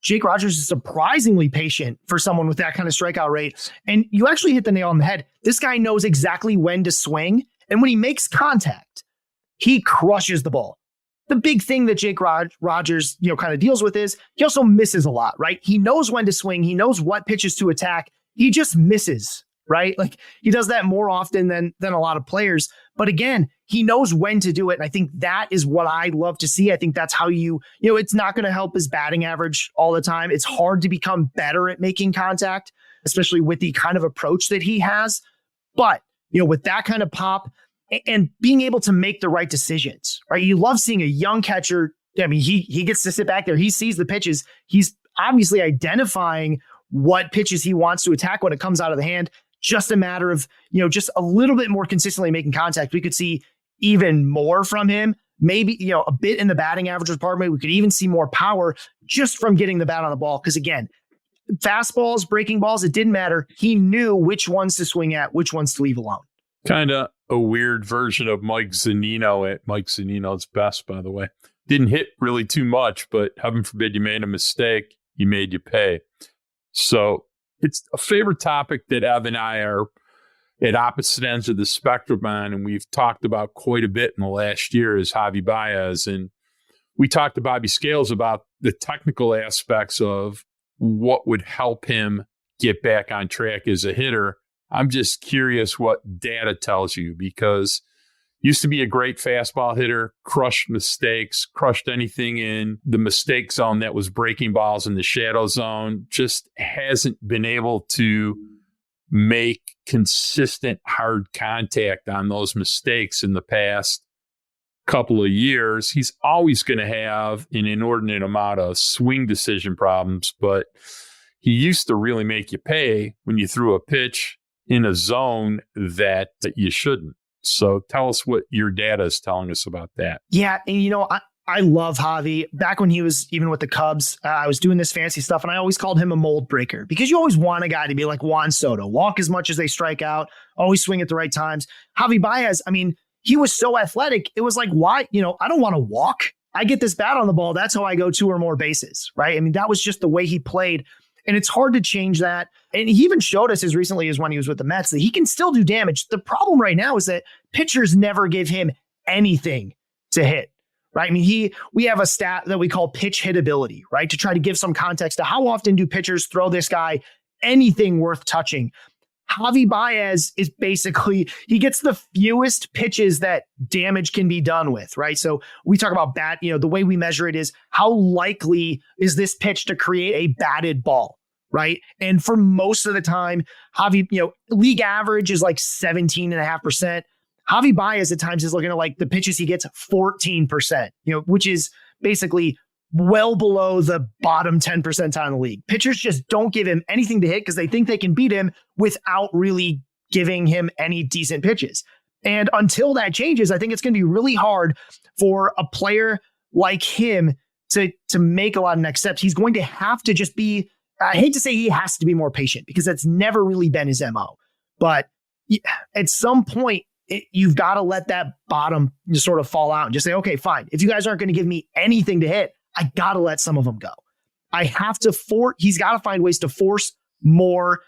Jake Rogers is surprisingly patient for someone with that kind of strikeout rate. And you actually hit the nail on the head. This guy knows exactly when to swing. And when he makes contact, he crushes the ball. The big thing that Jake Rogers, kind of deals with is he also misses a lot, right? He knows when to swing. He knows what pitches to attack. He just misses, right? He does that more often than a lot of players. But again, he knows when to do it. And I think that is what I love to see. I think that's how it's not going to help his batting average all the time. It's hard to become better at making contact, especially with the kind of approach that he has. But, with that kind of pop and being able to make the right decisions, right? You love seeing a young catcher. I mean, he gets to sit back there. He sees the pitches. He's obviously identifying what pitches he wants to attack when it comes out of the hand. just a matter of, just a little bit more consistently making contact, we could see even more from him. Maybe, a bit in the batting average department. We could even see more power just from getting the bat on the ball. Because again, fastballs, breaking balls, it didn't matter. He knew which ones to swing at, which ones to leave alone. Kind of a weird version of Mike Zunino at Mike Zunino's best, by the way. Didn't hit really too much, but heaven forbid you made a mistake, he made you pay. So it's a favorite topic that Ev and I are at opposite ends of the spectrum on, and we've talked about quite a bit in the last year, is Javi Baez. And we talked to Bobby Scales about the technical aspects of what would help him get back on track as a hitter. I'm just curious what data tells you, because used to be a great fastball hitter, crushed mistakes, crushed anything in the mistake zone that was breaking balls in the shadow zone, just hasn't been able to make consistent hard contact on those mistakes in the past couple of years. He's always going to have an inordinate amount of swing decision problems, but he used to really make you pay when you threw a pitch in a zone that you shouldn't. So tell us what your data is telling us about that. Yeah. And, I love Javi. Back when he was even with the Cubs, I was doing this fancy stuff, and I always called him a mold breaker, because you always want a guy to be like Juan Soto, walk as much as they strike out, always swing at the right times. Javi Baez, he was so athletic. It was like, why? I don't want to walk. I get this bat on the ball. That's how I go 2 or more bases, right? That was just the way he played. And it's hard to change that. And he even showed us as recently as when he was with the Mets that he can still do damage. The problem right now is that pitchers never give him anything to hit, right? We have a stat that we call pitch hitability, right? To try to give some context to how often do pitchers throw this guy anything worth touching. Javi Baez is basically, he gets the fewest pitches that damage can be done with, right? So we talk about bat, the way we measure it is how likely is this pitch to create a batted ball, right? And for most of the time, Javi, league average is like 17.5%. Javi Baez at times is looking at like the pitches he gets 14%, which is basically well below the bottom 10 percentile in the league. Pitchers just don't give him anything to hit because they think they can beat him without really giving him any decent pitches. And until that changes, I think it's going to be really hard for a player like him to make a lot of next steps. He's going to have to just be, I hate to say he has to be more patient, because that's never really been his MO. But at some point, you've got to let that bottom just sort of fall out and just say, okay, fine. If you guys aren't going to give me anything to hit, I got to let some of them go. I have to he's got to find ways to force more,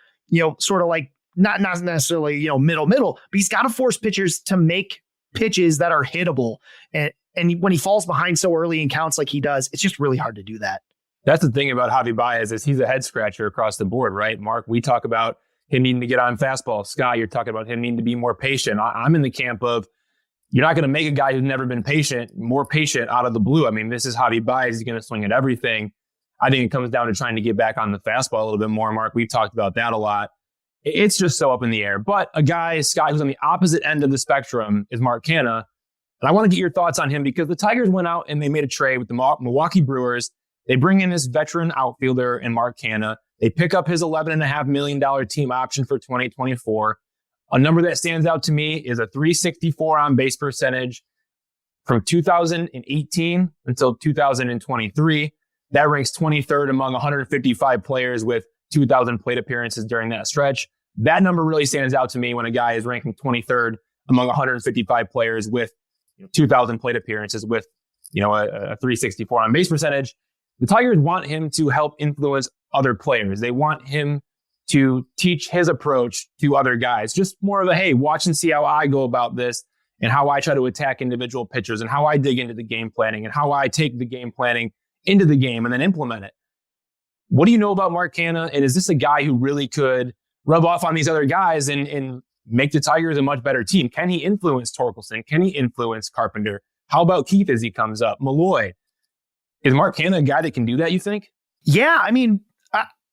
sort of like not necessarily, middle, but he's got to force pitchers to make pitches that are hittable. And when he falls behind so early in counts like he does, it's just really hard to do that. That's the thing about Javi Baez is he's a head scratcher across the board, right? Mark, we talk about him needing to get on fastball. Scott, you're talking about him needing to be more patient. I'm in the camp of, you're not going to make a guy who's never been more patient out of the blue. This is Javi Baez. He's going to swing at everything. I think it comes down to trying to get back on the fastball a little bit more, Mark. We've talked about that a lot. It's just so up in the air. But a guy, Scott, who's on the opposite end of the spectrum is Mark Canha. And I want to get your thoughts on him, because the Tigers went out and they made a trade with the Milwaukee Brewers. They bring in this veteran outfielder in Mark Canha. They pick up his $11.5 million team option for 2024. A number that stands out to me is a 364 on base percentage from 2018 until 2023. That ranks 23rd among 155 players with 2,000 plate appearances during that stretch. That number really stands out to me when a guy is ranking 23rd among 155 players with 2,000 plate appearances with a 364 on base percentage. The Tigers want him to help influence other players. They want him to teach his approach to other guys. Just more of a, hey, watch and see how I go about this and how I try to attack individual pitchers and how I dig into the game planning and how I take the game planning into the game and then implement it. What do you know about Mark Canha? And is this a guy who really could rub off on these other guys and make the Tigers a much better team? Can he influence Torkelson? Can he influence Carpenter? How about Keith as he comes up? Malloy? Is Mark Canha a guy that can do that, you think? Yeah,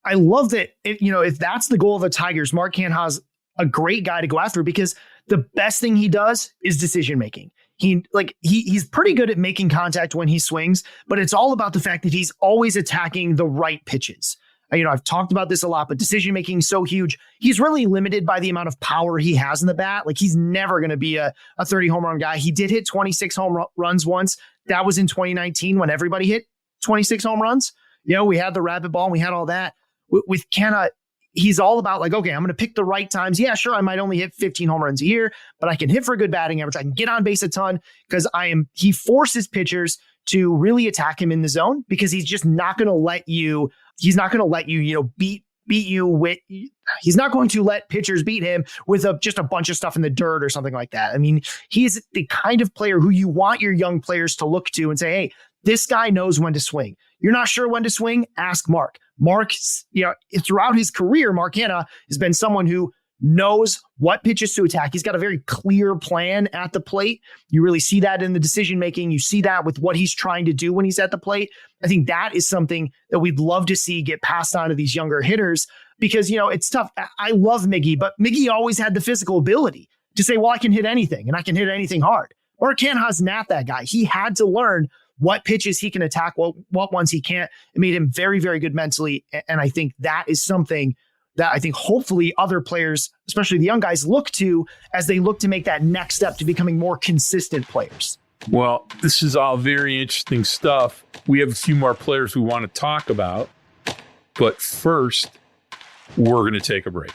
I love that. If that's the goal of the Tigers, Mark Canha's a great guy to go after, because the best thing he does is decision making. He's pretty good at making contact when he swings, but it's all about the fact that he's always attacking the right pitches. I've talked about this a lot, but decision making is so huge. He's really limited by the amount of power he has in the bat. Like, he's never going to be a 30 home run guy. He did hit 26 runs once. That was in 2019 when everybody hit 26 home runs. We had the rabbit ball and we had all that. With Kenna, he's all about like, okay, I'm going to pick the right times. Yeah, sure, I might only hit 15 home runs a year, but I can hit for a good batting average. I can get on base a ton because he forces pitchers to really attack him in the zone because he's just not going to let you. He's not going to let you, beat you with. He's not going to let pitchers beat him with just a bunch of stuff in the dirt or something like that. I mean, he's the kind of player who you want your young players to look to and say, hey, this guy knows when to swing. You're not sure when to swing? Ask Mark. Mark, throughout his career, Mark Hanna has been someone who knows what pitches to attack. He's got a very clear plan at the plate. You really see that in the decision making. You see that with what he's trying to do when he's at the plate. I think that is something that we'd love to see get passed on to these younger hitters because, it's tough. I love Miggy, but Miggy always had the physical ability to say, well, I can hit anything and I can hit anything hard. Mark Hanna's not that guy. He had to learn what pitches he can attack, what ones he can't. It made him very, very good mentally. And I think that is something that I think hopefully other players, especially the young guys, look to as they look to make that next step to becoming more consistent players. Well, this is all very interesting stuff. We have a few more players we want to talk about. But first, we're going to take a break.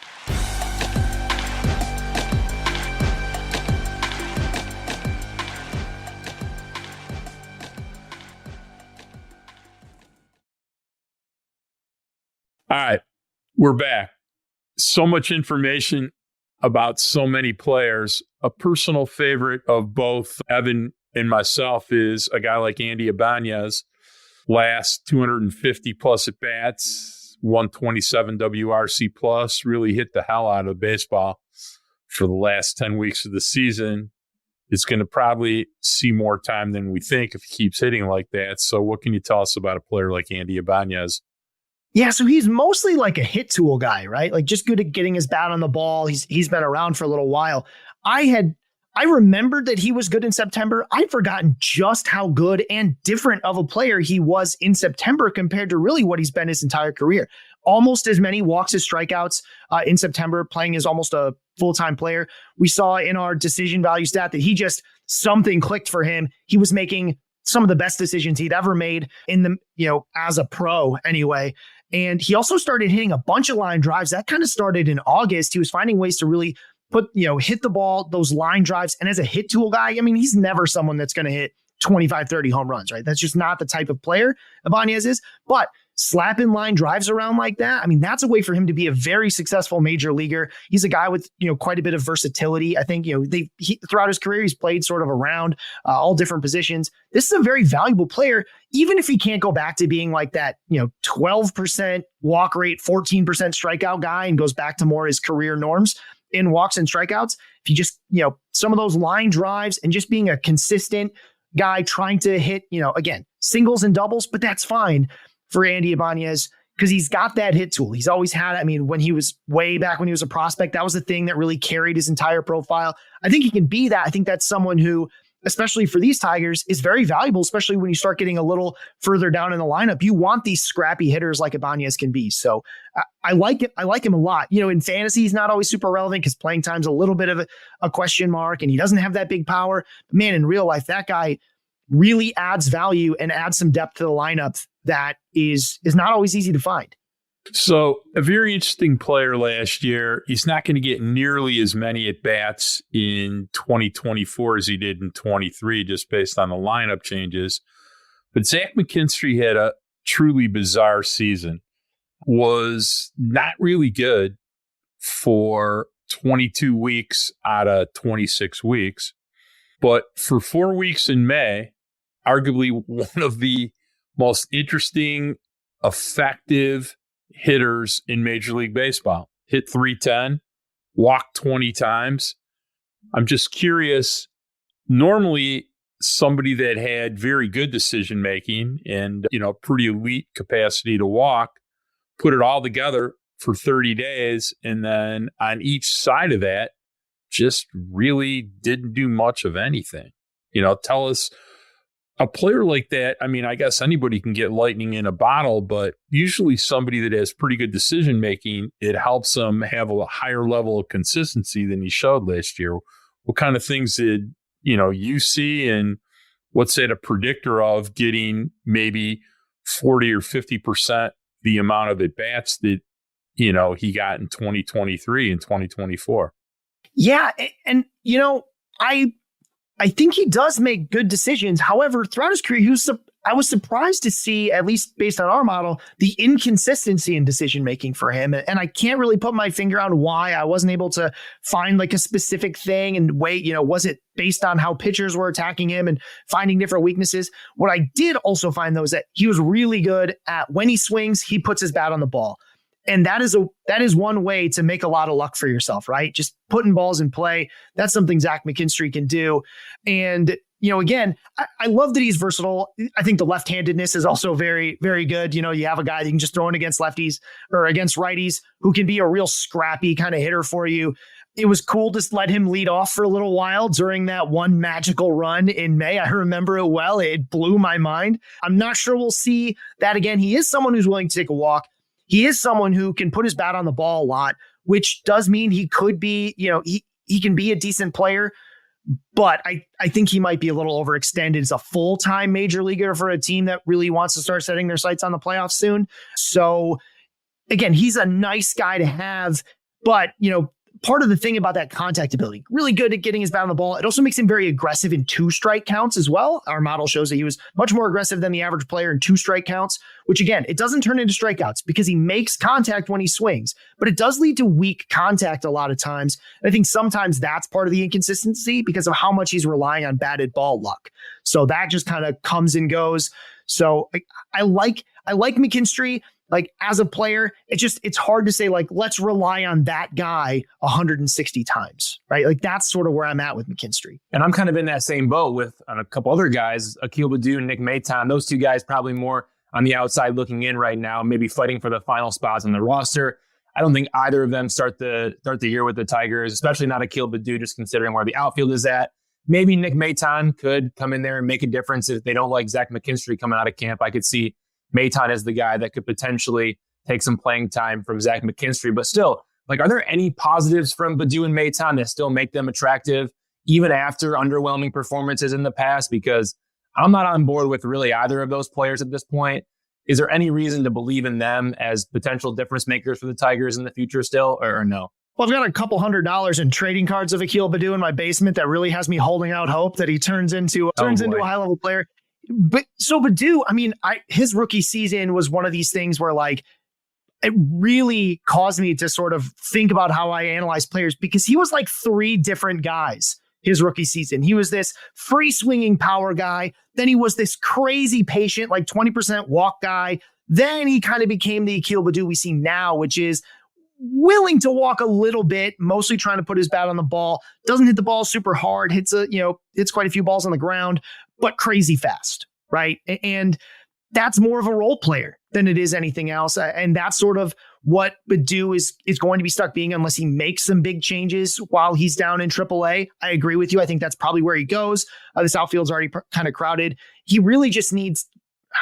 All right, we're back. So much information about so many players. A personal favorite of both Evan and myself is a guy like Andy Ibanez. Last 250 plus at bats, 127 WRC plus, really hit the hell out of baseball for the last 10 weeks of the season. It's going to probably see more time than we think if he keeps hitting like that. So what can you tell us about a player like Andy Ibanez? Yeah, so he's mostly like a hit tool guy, right? Like just good at getting his bat on the ball. He's been around for a little while. I remembered that he was good in September. I'd forgotten just how good and different of a player he was in September compared to really what he's been his entire career. Almost as many walks as strikeouts in September, playing as almost a full-time player. We saw in our decision value stat that something clicked for him. He was making some of the best decisions he'd ever made as a pro anyway. And he also started hitting a bunch of line drives. That kind of started in August. He was finding ways to really hit the ball, those line drives. And as a hit tool guy, I mean, he's never someone that's going to hit 25, 30 home runs, right? That's just not the type of player Ibanez is. But slapping line drives around like that, I mean, that's a way for him to be a very successful major leaguer. He's a guy with, quite a bit of versatility. I think, throughout his career, he's played sort of around all different positions. This is a very valuable player, even if he can't go back to being like that, 12% walk rate, 14% strikeout guy and goes back to more his career norms in walks and strikeouts. If you just, some of those line drives and just being a consistent guy trying to hit, again, singles and doubles, but that's fine for Andy Ibanez because he's got that hit tool. He's always had it. I mean, when he was way back when he was a prospect, that was the thing that really carried his entire profile. I think he can be that. I think that's someone who, especially for these Tigers, is very valuable, especially when you start getting a little further down in the lineup. You want these scrappy hitters like Ibanez can be. So I like it. I like him a lot. In fantasy, he's not always super relevant because playing time's a little bit of a question mark and he doesn't have that big power. But man, in real life, that guy really adds value and adds some depth to the lineup that is not always easy to find. So a very interesting player last year. He's not going to get nearly as many at-bats in 2024 as he did in 23, just based on the lineup changes. But Zach McKinstry had a truly bizarre season. Was not really good for 22 weeks out of 26 weeks. But for 4 weeks in May, arguably one of the most interesting, effective hitters in Major League Baseball. Hit 310, walked 20 times. I'm just curious, normally somebody that had very good decision making and, pretty elite capacity to walk, put it all together for 30 days. And then on each side of that, just really didn't do much of anything. Tell us a player like that, I mean, I guess anybody can get lightning in a bottle, but usually somebody that has pretty good decision making, it helps them have a higher level of consistency than he showed last year. What kind of things did you see, and what's that a predictor of getting maybe 40 or 50% the amount of at bats that he got in 2023 and 2024? Yeah, and I think he does make good decisions. However, throughout his career, I was surprised to see, at least based on our model, the inconsistency in decision-making for him. And I can't really put my finger on why. I wasn't able to find like a specific thing and wait, was it based on how pitchers were attacking him and finding different weaknesses? What I did also find, though, is that he was really good at when he swings, he puts his bat on the ball. And that is one way to make a lot of luck for yourself, right? Just putting balls in play. That's something Zach McKinstry can do. And, again, I love that he's versatile. I think the left-handedness is also very, very good. You have a guy that you can just throw in against lefties or against righties who can be a real scrappy kind of hitter for you. It was cool to let him lead off for a little while during that one magical run in May. I remember it well. It blew my mind. I'm not sure we'll see that again. He is someone who's willing to take a walk. He is someone who can put his bat on the ball a lot, which does mean he could be, he can be a decent player, but I think he might be a little overextended as a full-time major leaguer for a team that really wants to start setting their sights on the playoffs soon. So again, he's a nice guy to have, but, part of the thing about that contact ability, really good at getting his bat on the ball. It also makes him very aggressive in 2-strike counts as well. Our model shows that he was much more aggressive than the average player in 2-strike counts, which again, it doesn't turn into strikeouts because he makes contact when he swings, but it does lead to weak contact a lot of times. And I think sometimes that's part of the inconsistency because of how much he's relying on batted ball luck. So that just kind of comes and goes. So I like McKinstry. Like as a player, it's hard to say like, let's rely on that guy 160 times, right? Like that's sort of where I'm at with McKinstry. And I'm kind of in that same boat with a couple other guys, Akil Baddoo and Nick Maton. Those two guys probably more on the outside looking in right now, maybe fighting for the final spots on the roster. I don't think either of them start the year with the Tigers, especially not Akil Baddoo, just considering where the outfield is at. Maybe Nick Maton could come in there and make a difference if they don't like Zach McKinstry coming out of camp. I could see Maton is the guy that could potentially take some playing time from Zach McKinstry. But still, like, are there any positives from Baddoo and Maton that still make them attractive, even after underwhelming performances in the past? Because I'm not on board with really either of those players at this point. Is there any reason to believe in them as potential difference makers for the Tigers in the future still, or no? Well, I've got a couple $100 in trading cards of Akil Baddoo in my basement that really has me holding out hope that he turns into a high-level player. But so Baddoo, I mean, his rookie season was one of these things where like it really caused me to sort of think about how I analyze players because he was like 3 different guys his rookie season. He was this free swinging power guy. Then he was this crazy patient, like 20% walk guy. Then he kind of became the Akil Baddoo we see now, which is willing to walk a little bit, mostly trying to put his bat on the ball, doesn't hit the ball super hard, hits quite a few balls on the ground, but crazy fast, right? And that's more of a role player than it is anything else. And that's sort of what Baddoo is going to be stuck being unless he makes some big changes while he's down in AAA. I agree with you. I think that's probably where he goes. This outfield's already kind of crowded. He really just needs,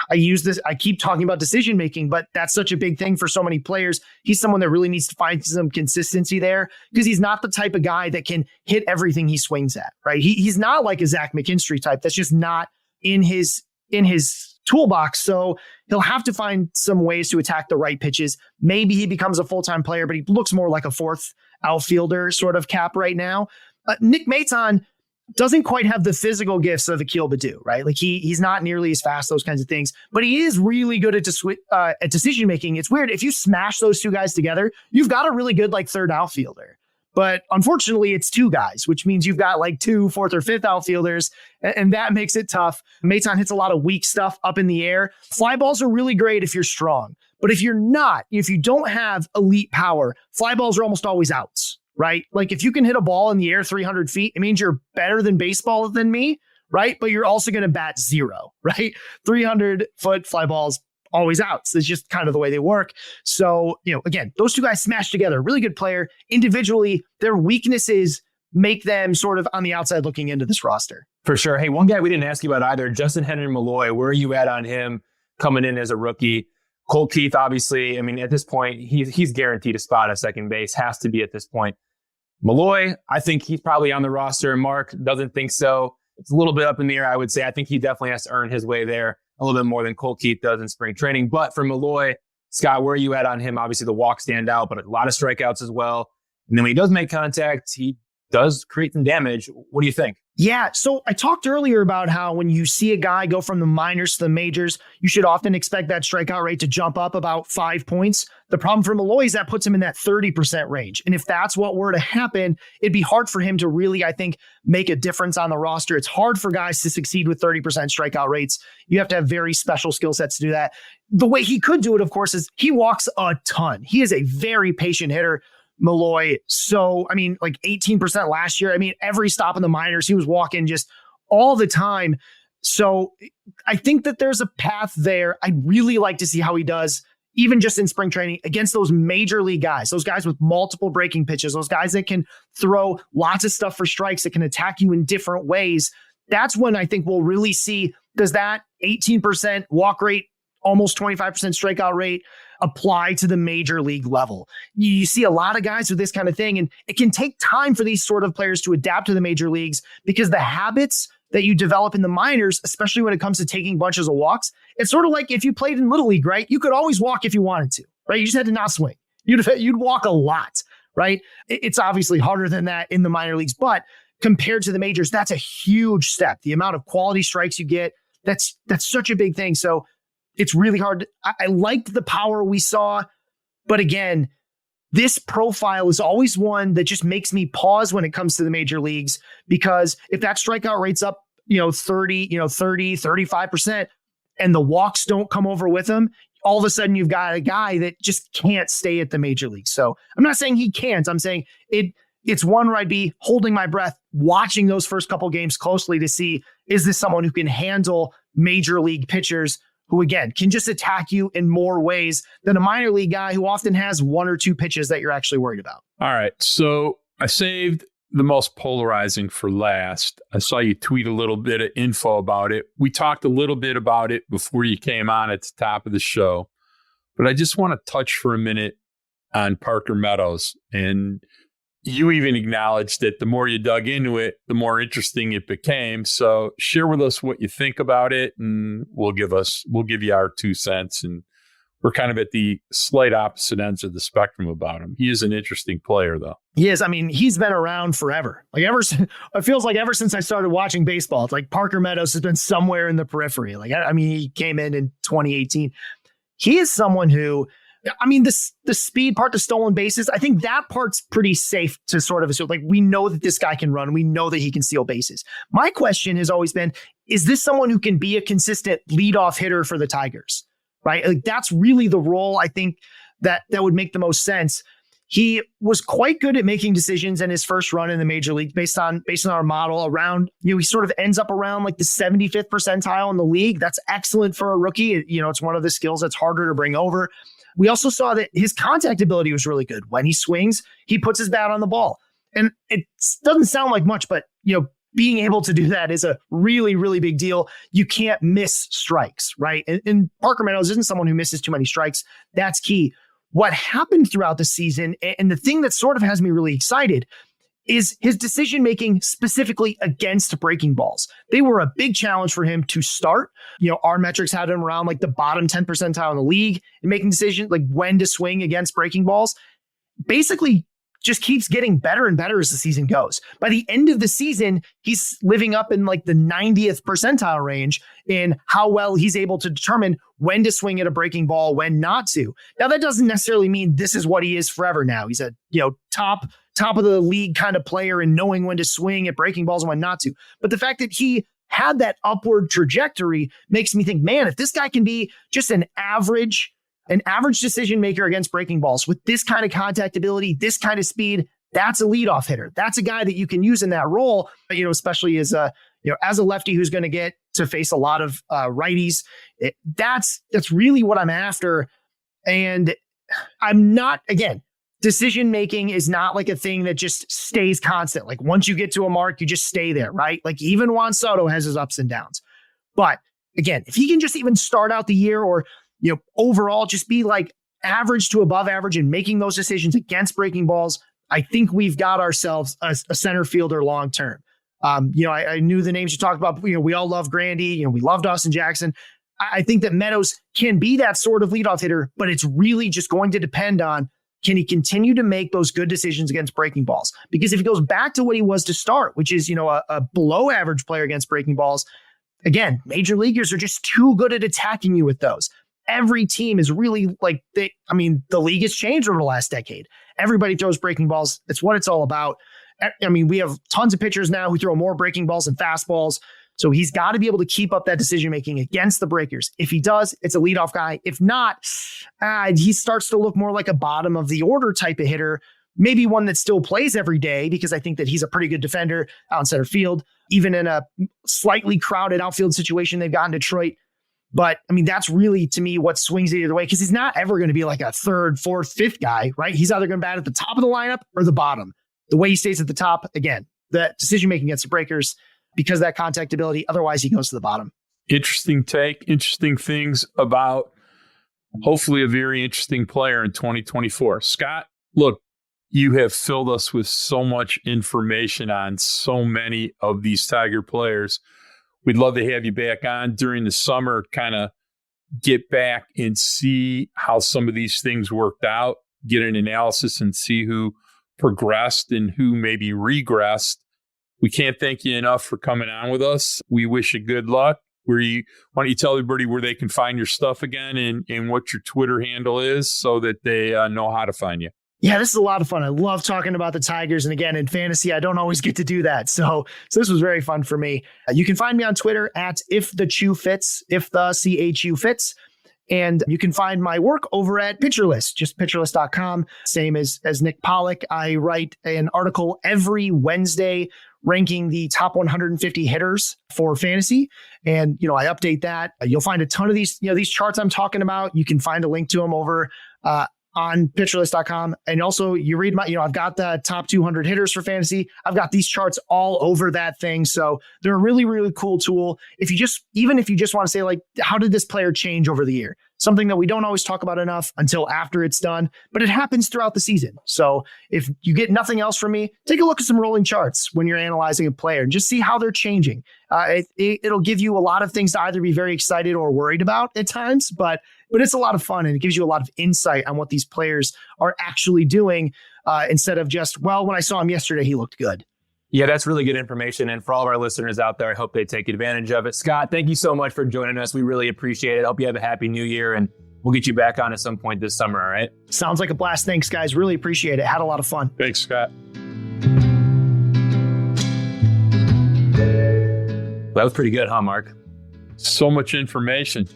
I keep talking about decision making, but that's such a big thing for so many players. He's someone that really needs to find some consistency there because he's not the type of guy that can hit everything he swings at, right? He's not like a Zach McKinstry type. That's just not in his toolbox. So he'll have to find some ways to attack the right pitches. Maybe he becomes a full-time player, but he looks more like a 4th outfielder sort of cap right now. Nick Maton doesn't quite have the physical gifts of Akil Baddoo, right? Like he's not nearly as fast, those kinds of things, but he is really good at decision making. It's weird. If you smash those 2 guys together, you've got a really good like 3rd outfielder. But unfortunately, it's 2 guys, which means you've got like 2 4th or 5th outfielders, and that makes it tough. Maton hits a lot of weak stuff up in the air. Fly balls are really great if you're strong. But if you're not, if you don't have elite power, fly balls are almost always outs, right? Like if you can hit a ball in the air 300 feet, it means you're better than baseball than me, right? But you're also going to bat 0, right? 300-foot fly balls, always outs. It's just kind of the way they work. So, again, those 2 guys smashed together, really good player. Individually, their weaknesses make them sort of on the outside looking into this roster. For sure. Hey, one guy we didn't ask you about either, Justin Henry Malloy. Where are you at on him coming in as a rookie? Colt Keith, obviously, I mean, at this point, he's guaranteed a spot at second base, has to be at this point. Malloy, I think he's probably on the roster. Mark doesn't think so. It's a little bit up in the air, I would say. I think he definitely has to earn his way there a little bit more than Colt Keith does in spring training. But for Malloy, Scott, where are you at on him? Obviously, the walks stand out, but a lot of strikeouts as well. And then when he does make contact, he does create some damage. What do you think? Yeah, so I talked earlier about how when you see a guy go from the minors to the majors, you should often expect that strikeout rate to jump up about 5 points. The problem for Malloy is that puts him in that 30% range. And if that's what were to happen, it'd be hard for him to really, I think, make a difference on the roster. It's hard for guys to succeed with 30% strikeout rates. You have to have very special skill sets to do that. The way he could do it, of course, is he walks a ton. He is a very patient hitter, Malloy. So, I mean, like 18% last year. I mean, every stop in the minors, he was walking just all the time. So I think that there's a path there. I'd really like to see how he does, even just in spring training, against those major league guys, those guys with multiple breaking pitches, those guys that can throw lots of stuff for strikes, that can attack you in different ways. That's when I think we'll really see, does that 18% walk rate, almost 25% strikeout rate apply to the major league level? You see a lot of guys with this kind of thing, and it can take time for these sort of players to adapt to the major leagues, because the habits that you develop in the minors, especially when it comes to taking bunches of walks, it's sort of like if you played in Little League, right? You could always walk if you wanted to, right? You just had to not swing. You'd walk a lot, right? It's obviously harder than that in the minor leagues, but compared to the majors, that's a huge step. The amount of quality strikes you get, that's such a big thing. So it's really hard. I liked the power we saw, but again, this profile is always one that just makes me pause when it comes to the major leagues, because if that strikeout rate's up, 35%, and the walks don't come over with him, all of a sudden you've got a guy that just can't stay at the major league. So I'm not saying he can't. I'm saying it's one where I'd be holding my breath, watching those first couple games closely to see, is this someone who can handle major league pitchers who, again, can just attack you in more ways than a minor league guy who often has one or two pitches that you're actually worried about. All right. So I saved the most polarizing for last. I saw you tweet a little bit of info about it. We talked a little bit about it before you came on at the top of the show, but I just want to touch for a minute on Parker Meadows. And you even acknowledged that the more you dug into it, the more interesting it became. So share with us what you think about it, and we'll give you our 2 cents. And we're kind of at the slight opposite ends of the spectrum about him. He is an interesting player, though. He is. I mean, he's been around forever. It feels like ever since I started watching baseball, it's like Parker Meadows has been somewhere in the periphery. He came in 2018. He is someone who, the speed part, the stolen bases, I think that part's pretty safe to sort of assume. Like, we know that this guy can run. We know that he can steal bases. My question has always been, is this someone who can be a consistent leadoff hitter for the Tigers? Right? Like, that's really the role I think that would make the most sense. He was quite good at making decisions in his first run in the major league based on our model around, he sort of ends up around like the 75th percentile in the league. That's excellent for a rookie. It's one of the skills that's harder to bring over. We also saw that his contact ability was really good. When he swings, he puts his bat on the ball. And it doesn't sound like much, but, being able to do that is a really, really big deal. You can't miss strikes, right? And Parker Meadows isn't someone who misses too many strikes. That's key. What happened throughout the season, and the thing that sort of has me really excited, is his decision-making specifically against breaking balls. They were a big challenge for him to start. Our metrics had him around like the bottom 10 percentile in the league in making decisions like when to swing against breaking balls. Basically, just keeps getting better and better as the season goes. By the end of the season, he's living up in like the 90th percentile range in how well he's able to determine when to swing at a breaking ball, when not to. Now, that doesn't necessarily mean this is what he is forever now. He's a top of the league kind of player in knowing when to swing at breaking balls and when not to. But the fact that he had that upward trajectory makes me think, man, if this guy can be just an average decision maker against breaking balls with this kind of contact ability, this kind of speed, that's a leadoff hitter. That's a guy that you can use in that role, especially as a lefty who's going to get to face a lot of righties. That's really what I'm after. And I'm not, again, decision making is not like a thing that just stays constant. Like once you get to a mark, you just stay there, right? Like even Juan Soto has his ups and downs. But again, if he can just even start out the year or, overall just be like average to above average in making those decisions against breaking balls, I think we've got ourselves a center fielder long term. I knew the names you talked about. We all love Grandy. We love Dawson Jackson. I think that Meadows can be that sort of leadoff hitter, but it's really just going to depend on, can he continue to make those good decisions against breaking balls? Because if he goes back to what he was to start, which is, a below average player against breaking balls, again, major leaguers are just too good at attacking you with those. Every team is really like, the league has changed over the last decade. Everybody throws breaking balls. It's what it's all about. We have tons of pitchers now who throw more breaking balls than fastballs. So he's got to be able to keep up that decision-making against the breakers. If he does, it's a leadoff guy. If not, he starts to look more like a bottom of the order type of hitter, maybe one that still plays every day, because I think that he's a pretty good defender out in center field, even in a slightly crowded outfield situation they've got in Detroit. But that's really, to me, what swings it either way, because he's not ever going to be like a third, fourth, fifth guy, right? He's either going to bat at the top of the lineup or the bottom. The way he stays at the top, again, the decision-making against the breakers, because of that contact ability. Otherwise, he goes to the bottom. Interesting take, interesting things about hopefully a very interesting player in 2024. Scott, look, you have filled us with so much information on so many of these Tiger players. We'd love to have you back on during the summer, kind of get back and see how some of these things worked out, get an analysis and see who progressed and who maybe regressed. We can't thank you enough for coming on with us. We wish you good luck. Why don't you tell everybody where they can find your stuff again and what your Twitter handle is so that they know how to find you? Yeah, this is a lot of fun. I love talking about the Tigers. And again, in fantasy, I don't always get to do that. So this was very fun for me. You can find me on Twitter at @IfTheChew_Fits, if the CHU fits. And you can find my work over at PitcherList, just pitcherlist.com. Same as Nick Pollock. I write an article every Wednesday ranking the top 150 hitters for fantasy. And, I update that. You'll find a ton of these charts I'm talking about. You can find a link to them over on pitcherlist.com. And also you read I've got the top 200 hitters for fantasy. I've got these charts all over that thing. So they're a really, really cool tool. Even if you just want to say, like, how did this player change over the year? Something that we don't always talk about enough until after it's done, but it happens throughout the season. So if you get nothing else from me, take a look at some rolling charts when you're analyzing a player and just see how they're changing. It'll give you a lot of things to either be very excited or worried about at times, but it's a lot of fun and it gives you a lot of insight on what these players are actually doing instead of just, well, when I saw him yesterday, he looked good. Yeah, that's really good information. And for all of our listeners out there, I hope they take advantage of it. Scott, thank you so much for joining us. We really appreciate it. Hope you have a happy new year, and we'll get you back on at some point this summer, all right? Sounds like a blast. Thanks, guys. Really appreciate it. Had a lot of fun. Thanks, Scott. That was pretty good, huh, Mark? So much information.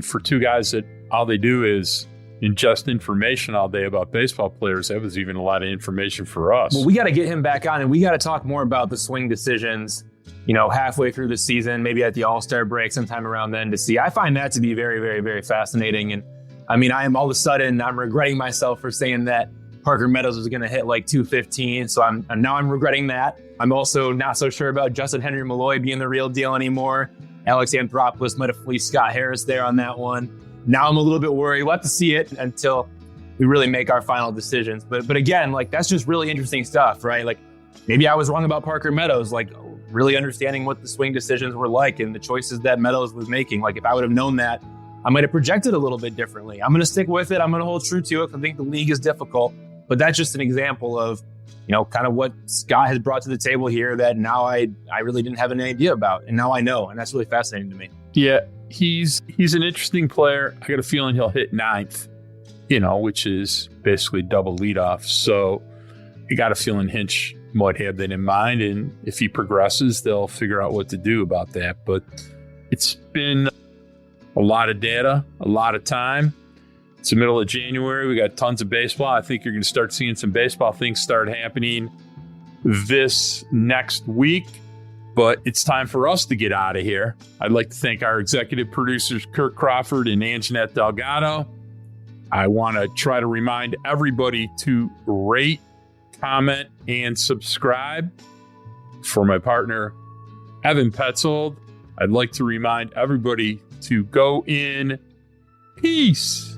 For two guys that all they do is ingest information all day about baseball players, that was even a lot of information for us. Well, we got to get him back on, and we got to talk more about the swing decisions, halfway through the season, maybe at the All-Star break sometime around then to see. I find that to be very, very, very fascinating. And I am all of a sudden, I'm regretting myself for saying that Parker Meadows was going to hit like 215. So I'm regretting that. I'm also not so sure about Justin Henry Malloy being the real deal anymore. Alex Anthopoulos might have fleeced Scott Harris there on that one. Now I'm a little bit worried. We'll have to see it until we really make our final decisions. But again, like, that's just really interesting stuff, right? Like, maybe I was wrong about Parker Meadows, like really understanding what the swing decisions were like and the choices that Meadows was making. Like, if I would have known that, I might have projected a little bit differently. I'm going to stick with it. I'm going to hold true to it. I think the league is difficult, but that's just an example of, kind of what Scott has brought to the table here that now I really didn't have any idea about. And now I know. And that's really fascinating to me. Yeah. He's an interesting player. I got a feeling he'll hit ninth, which is basically double leadoff. So I got a feeling Hinch might have that in mind. And if he progresses, they'll figure out what to do about that. But it's been a lot of data, a lot of time. It's the middle of January. We got tons of baseball. I think you're going to start seeing some baseball things start happening this next week. But it's time for us to get out of here. I'd like to thank our executive producers, Kirk Crawford and Anjanette Delgado. I want to try to remind everybody to rate, comment, and subscribe. For my partner, Evan Petzold, I'd like to remind everybody to go in peace.